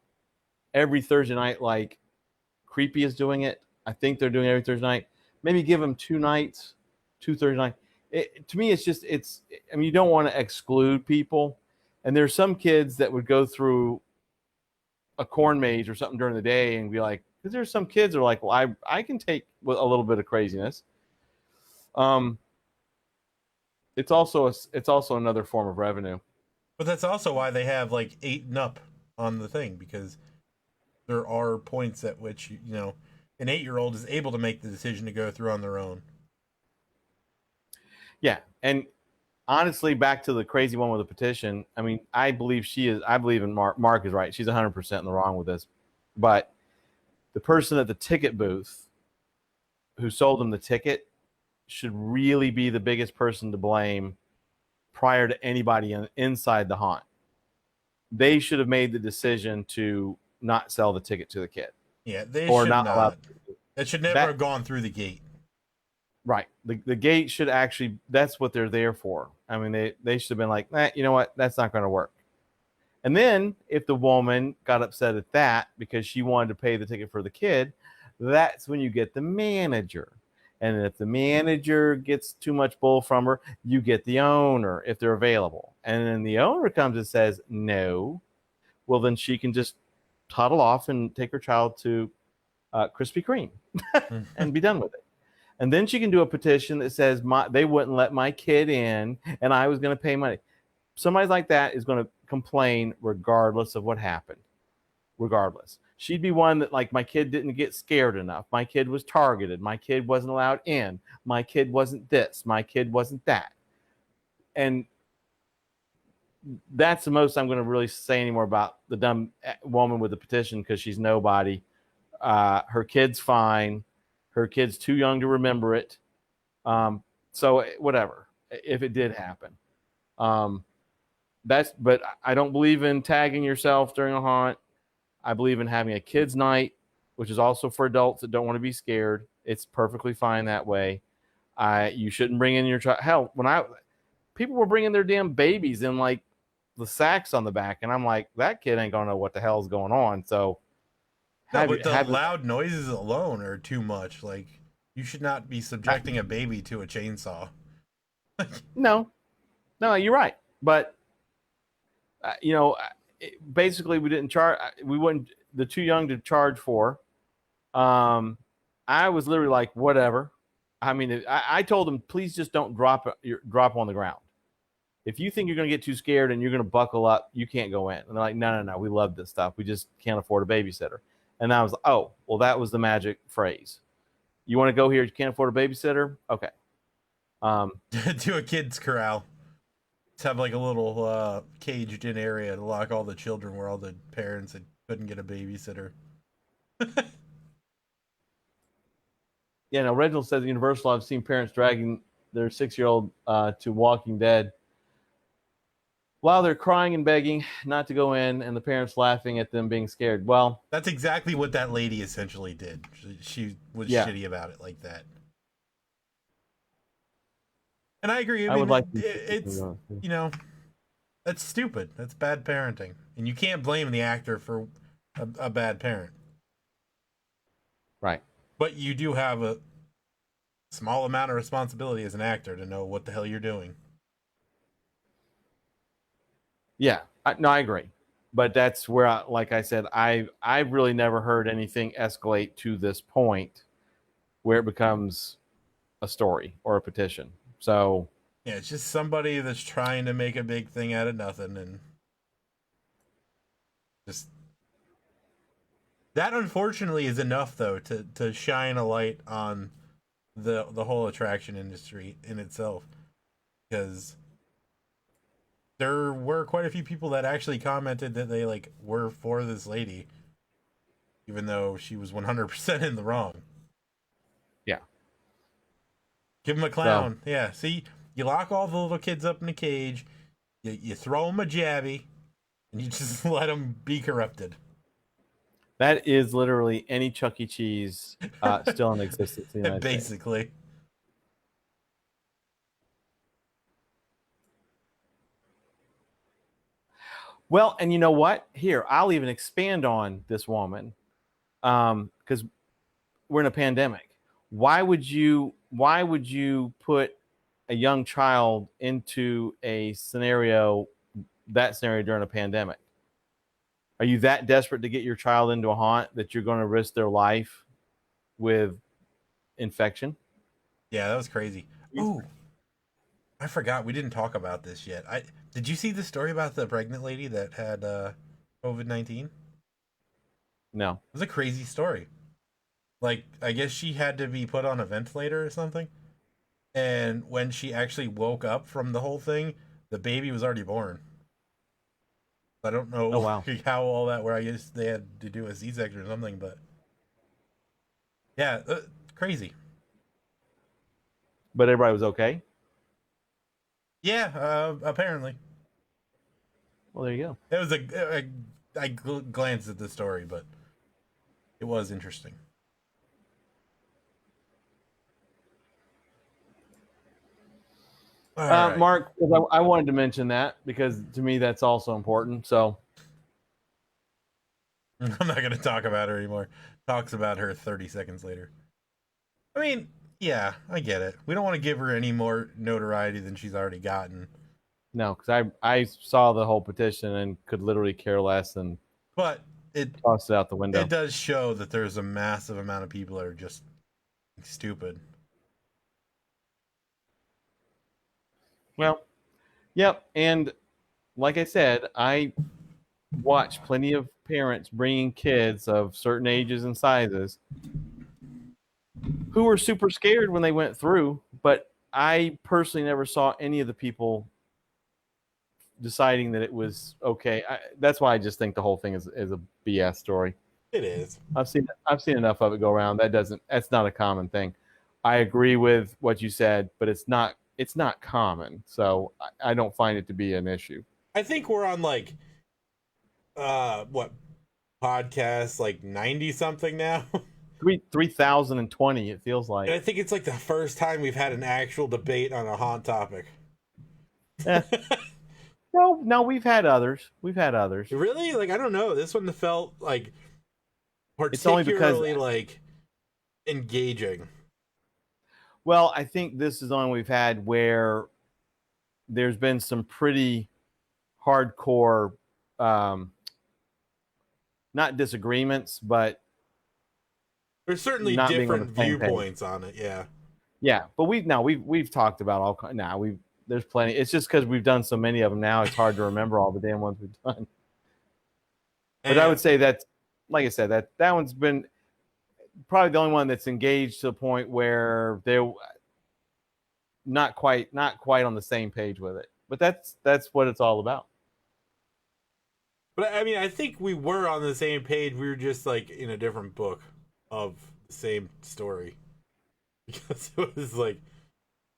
Speaker 2: every Thursday night like Creepy is doing it. I think they're doing it every Thursday night. Maybe give them 2 nights, 2 Thursday nights. To me, I mean, you don't want to exclude people. And there's some kids that would go through a corn maze or something during the day and be like, because there's some kids that are like, well, I can take a little bit of craziness. It's also another form of revenue.
Speaker 3: But that's also why they have like 8 and up on the thing, because there are points at which, an 8-year-old is able to make the decision to go through on their own.
Speaker 2: Yeah, and honestly, back to the crazy one with the petition. I mean, I believe in Mark is right. She's 100% in the wrong with this, but the person at the ticket booth who sold them the ticket should really be the biggest person to blame prior to anybody inside the haunt. They should have made the decision to not sell the ticket to the kid.
Speaker 3: Yeah, they should not. It should never have gone through the gate.
Speaker 2: Right. The gate should actually, that's what they're there for. I mean, they should have been like, you know what? That's not going to work. And then if the woman got upset at that because she wanted to pay the ticket for the kid, that's when you get the manager. And if the manager gets too much bull from her, you get the owner if they're available. And then the owner comes and says, no. Well, then she can just toddle off and take her child to Krispy Kreme and be done with it. And then she can do a petition that says they wouldn't let my kid in and I was going to pay money. Somebody like that is going to complain regardless of what happened. Regardless. She'd be one that, like, my kid didn't get scared enough. My kid was targeted. My kid wasn't allowed in. My kid wasn't this. My kid wasn't that. And that's the most I'm going to really say anymore about the dumb woman with the petition, because she's nobody. Her kid's fine. Her kid's too young to remember it. So whatever, if it did happen. But I don't believe in tagging yourself during a haunt. I believe in having a kids' night, which is also for adults that don't want to be scared. It's perfectly fine that way. You shouldn't bring in your child. Hell, people were bringing their damn babies in like the sax on the back, and I'm like, that kid ain't gonna know what the hell's going on. So,
Speaker 3: but the loud noises alone are too much. Like, you should not be subjecting a baby to a chainsaw.
Speaker 2: No, you're right. But basically, we didn't charge. We wouldn't. They're too young to charge for. I was literally like, whatever. I mean, I told them, please just don't drop on the ground. If you think you're going to get too scared and you're going to buckle up, you can't go in. And they're like, no, we love this stuff. We just can't afford a babysitter. And I was like, oh, well, that was the magic phrase. You want to go here? You can't afford a babysitter? Okay.
Speaker 3: To a kid's corral. Let's have like a little caged in area to lock all the children where all the parents couldn't get a babysitter.
Speaker 2: Yeah, now Reginald says at Universal, I've seen parents dragging their 6-year-old to Walking Dead while they're crying and begging not to go in, and the parents laughing at them being scared. Well,
Speaker 3: that's exactly what that lady essentially did. She was shitty about it like that. And I agree. I mean, would like it's that's stupid. That's bad parenting, and you can't blame the actor for a bad parent.
Speaker 2: Right.
Speaker 3: But you do have a small amount of responsibility as an actor to know what the hell you're doing.
Speaker 2: Yeah, I agree. But that's where, like I said, I've really never heard anything escalate to this point where it becomes a story or a petition. So
Speaker 3: yeah, it's just somebody that's trying to make a big thing out of nothing, and just that unfortunately is enough though to shine a light on the whole attraction industry in itself, because there were quite a few people that actually commented that they were for this lady, even though she was 100% in the wrong.
Speaker 2: Yeah.
Speaker 3: Give him a clown. So, yeah. See, you lock all the little kids up in a cage, you throw them a jabby, and you just let them be corrupted.
Speaker 2: That is literally any Chuck E. Cheese still in existence in the United
Speaker 3: Basically.
Speaker 2: States. Well, and you know what? Here, I'll even expand on this woman, because we're in a pandemic. Why would you put a young child into that scenario during a pandemic? Are you that desperate to get your child into a haunt that you're going to risk their life with infection?
Speaker 3: Yeah, that was crazy. Ooh, I forgot we didn't talk about this yet. Did you see the story about the pregnant lady that had COVID-19?
Speaker 2: No.
Speaker 3: It was a crazy story. Like, I guess she had to be put on a ventilator or something. And when she actually woke up from the whole thing, the baby was already born. I don't know how all that were. I guess they had to do a C-section or something, but yeah, crazy.
Speaker 2: But everybody was okay?
Speaker 3: Yeah, apparently.
Speaker 2: Well, there you go.
Speaker 3: It was I glanced at the story, but it was interesting.
Speaker 2: Right. Mark, I wanted to mention that because to me that's also important. So
Speaker 3: I'm not going to talk about her anymore. Talks about her 30 seconds later. I mean, yeah, I get it. We don't want to give her any more notoriety than she's already gotten.
Speaker 2: No, because I saw the whole petition and could literally care less and toss it out the window.
Speaker 3: It does show that there's a massive amount of people that are just stupid.
Speaker 2: Well, yep. And like I said, I watch plenty of parents bringing kids of certain ages and sizes who were super scared when they went through, but I personally never saw any of the people deciding that it was okay. That's why I just think the whole thing is a BS story.
Speaker 3: It is.
Speaker 2: I've seen enough of it go around. That's not a common thing. I agree with what you said, but it's not common, so I don't find it to be an issue.
Speaker 3: I think we're on what podcast 90 something now.
Speaker 2: 3020 it feels like.
Speaker 3: And I think it's the first time we've had an actual debate on a haunt topic.
Speaker 2: No, we've had others. We've had others.
Speaker 3: Really? Like, I don't know. This one felt like
Speaker 2: It's only because,
Speaker 3: particularly like engaging.
Speaker 2: well, I think this is the one we've had where there's been some pretty hardcore, not disagreements, but
Speaker 3: There's certainly
Speaker 2: not being on
Speaker 3: different
Speaker 2: the same page.
Speaker 3: viewpoints on it. Yeah.
Speaker 2: Yeah, but we've talked about all kind. Now there's plenty. It's just because we've done so many of them now. It's hard to remember all the damn ones we've done. But I would say that, like I said, that one's been probably the only one that's engaged to the point where they're not quite on the same page with it. But that's what it's all about.
Speaker 3: But I mean, I think we were on the same page. We were just like in a different book of the same story. Because it was like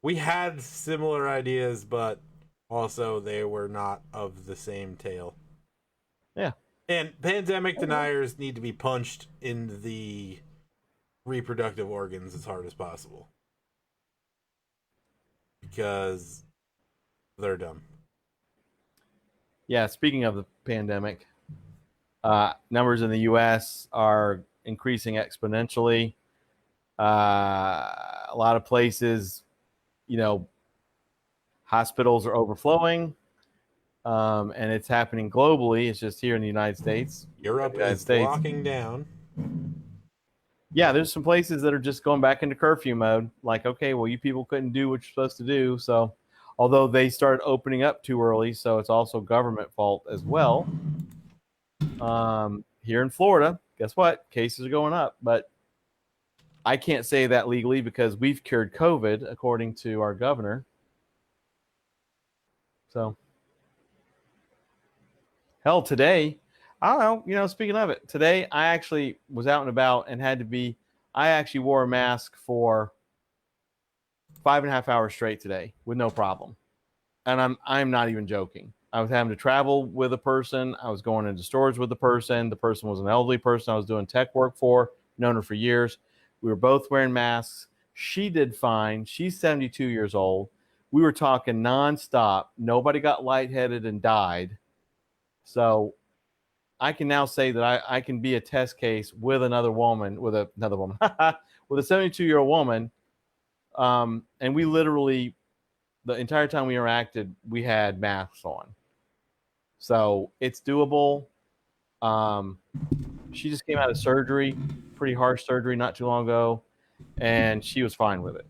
Speaker 3: we had similar ideas, but also they were not of the same tale.
Speaker 2: Yeah.
Speaker 3: And pandemic deniers need to be punched in the reproductive organs as hard as possible. Because they're dumb.
Speaker 2: Yeah, speaking of the pandemic, numbers in the U.S. are increasing exponentially. A lot of places, hospitals are overflowing, and it's happening globally. It's just here in the United States.
Speaker 3: Europe is locking down.
Speaker 2: Yeah, there's some places that are just going back into curfew mode. Like, okay, well, you people couldn't do what you're supposed to do. So, although they started opening up too early, so it's also government fault as well. Here in Florida, guess what? Cases are going up, but I can't say that legally because we've cured COVID, according to our governor. So, hell, today, I don't know, speaking of it, today I actually was out and about and I actually wore a mask for 5.5 hours straight today with no problem. And I'm not even joking. I was having to travel with a person. I was going into stores with the person. The person was an elderly person I was doing tech work for, known her for years. We were both wearing masks. She did fine. She's 72 years old. We were talking nonstop. Nobody got lightheaded and died. So I can now say that I can be a test case with another woman, with a 72-year-old woman. And we literally, the entire time we interacted, we had masks on. So it's doable. She just came out of surgery, pretty harsh surgery not too long ago, and she was fine with it.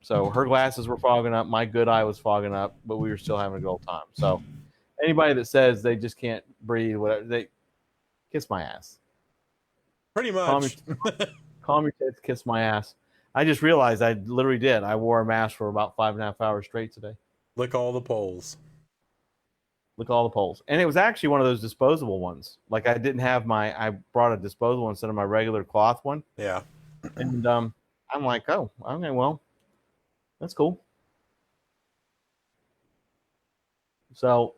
Speaker 2: So her glasses were fogging up, my good eye was fogging up, but we were still having a good old time. So anybody that says they just can't breathe, whatever, they kiss my ass.
Speaker 3: Pretty much.
Speaker 2: Calm your tits, kiss my ass. I just realized I literally did. I wore a mask for about 5.5 hours straight today.
Speaker 3: Lick all the poles.
Speaker 2: Lick all the poles. And it was actually one of those disposable ones. Like I brought a disposable instead of my regular cloth one.
Speaker 3: Yeah.
Speaker 2: And I'm like, oh, okay, well, that's cool. So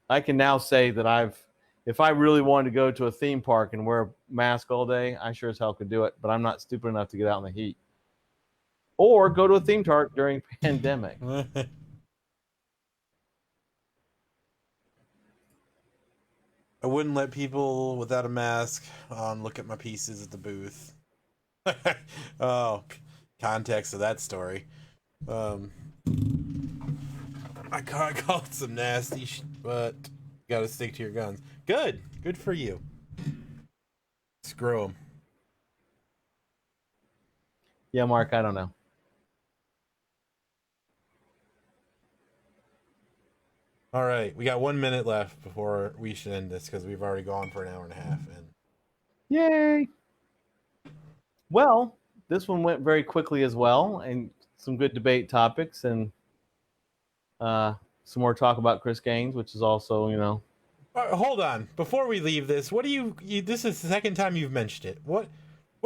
Speaker 2: I can now say that if I really wanted to go to a theme park and wear a mask all day, I sure as hell could do it. But I'm not stupid enough to get out in the heat. Or go to a theme park during pandemic.
Speaker 3: I wouldn't let people without a mask on look at my pieces at the booth. Oh, context of that story. I called some nasty, but you gotta stick to your guns. Good for you. Screw them.
Speaker 2: Yeah, Mark, I don't know.
Speaker 3: All right, we got 1 minute left before we should end this because we've already gone for an hour and a half. And
Speaker 2: yay! Well, this one went very quickly as well, and some good debate topics, and some more talk about Chris Gaines, which is also,
Speaker 3: hold on, before we leave this, what do you? This is the second time you've mentioned it. What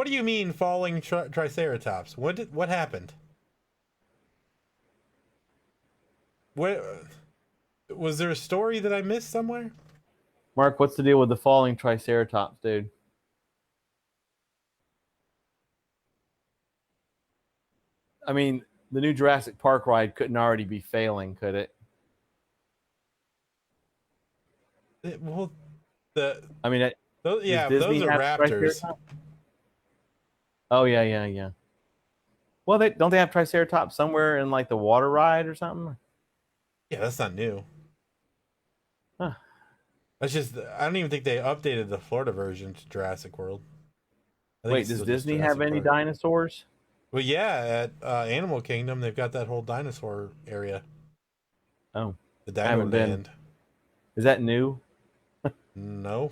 Speaker 3: do you mean falling triceratops? What happened? What? Was there a story that I missed somewhere?
Speaker 2: Mark, what's the deal with the falling triceratops, dude? I mean, the new Jurassic Park ride couldn't already be failing, could it?
Speaker 3: Well, the
Speaker 2: I mean,
Speaker 3: those, yeah,
Speaker 2: does Disney
Speaker 3: those are
Speaker 2: have
Speaker 3: raptors.
Speaker 2: Triceratops? Oh yeah. Well, don't they have Triceratops somewhere in like the water ride or something?
Speaker 3: Yeah, that's not new.
Speaker 2: Huh.
Speaker 3: That's just I don't even think they updated the Florida version to Jurassic World. I think
Speaker 2: Wait,
Speaker 3: it's
Speaker 2: does
Speaker 3: still just
Speaker 2: Disney have
Speaker 3: Jurassic
Speaker 2: any
Speaker 3: Park.
Speaker 2: dinosaurs?
Speaker 3: Well, yeah, at Animal Kingdom they've got that whole dinosaur area,
Speaker 2: Oh,
Speaker 3: the
Speaker 2: I
Speaker 3: Dino
Speaker 2: haven't been.
Speaker 3: Land.
Speaker 2: Is that new?
Speaker 3: No.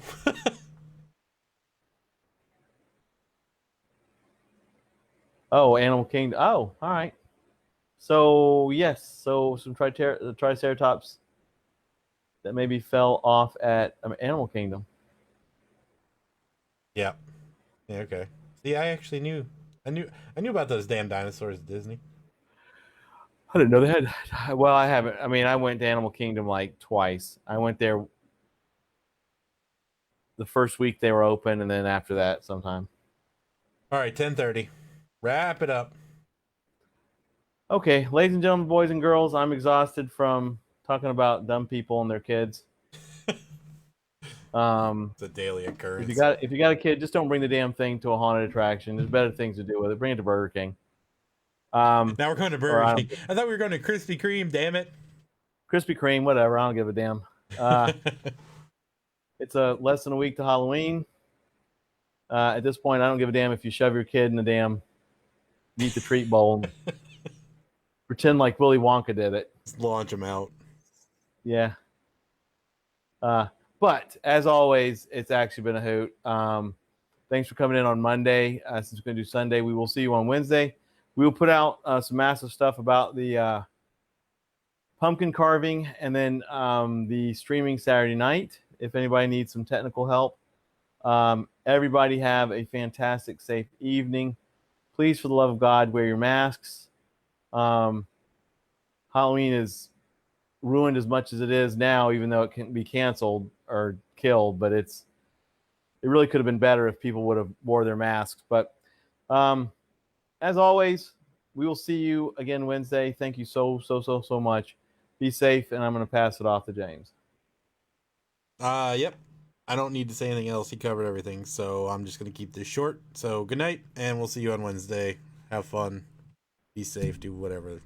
Speaker 2: Oh, Animal Kingdom. Oh, all right. So yes, so some Triceratops that maybe fell off at Animal Kingdom.
Speaker 3: Yeah. Yeah. Okay. See, I actually knew. I knew about those damn dinosaurs at Disney.
Speaker 2: I didn't know they had. Well, I haven't. I mean, I went to Animal Kingdom like twice. I went there the first week they were open, and then after that, sometime.
Speaker 3: All right, 10:30. Wrap it up.
Speaker 2: Okay, ladies and gentlemen, boys and girls, I'm exhausted from talking about dumb people and their kids.
Speaker 3: It's a daily occurrence.
Speaker 2: If you got a kid, just don't bring the damn thing to a haunted attraction. There's better things to do with it. Bring it to Burger King.
Speaker 3: Now we're going to Burger King.
Speaker 2: I
Speaker 3: I thought we were going to Krispy Kreme. Damn it.
Speaker 2: Krispy Kreme, whatever. I don't give a damn. It's less than a week to Halloween. At this point, I don't give a damn if you shove your kid in the damn eat the treat bowl and pretend like Willy Wonka did it.
Speaker 3: Just launch them out.
Speaker 2: Yeah. But as always, it's actually been a hoot. Thanks for coming in on Monday. Since we're going to do Sunday, we will see you on Wednesday. We will put out some massive stuff about the pumpkin carving and then the streaming Saturday night. If anybody needs some technical help, everybody have a fantastic, safe evening. Please, for the love of God, wear your masks. Halloween is ruined as much as it is now, even though it can be canceled or killed, but it really could have been better if people would have wore their masks. But as always, we will see you again Wednesday. Thank you so much. Be safe, and I'm going to pass it off to James.
Speaker 3: Yep. I don't need to say anything else. He covered everything, so I'm just going to keep this short. So good night, and we'll see you on Wednesday. Have fun. Be safe. Do whatever.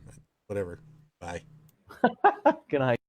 Speaker 3: Bye.
Speaker 2: Good night.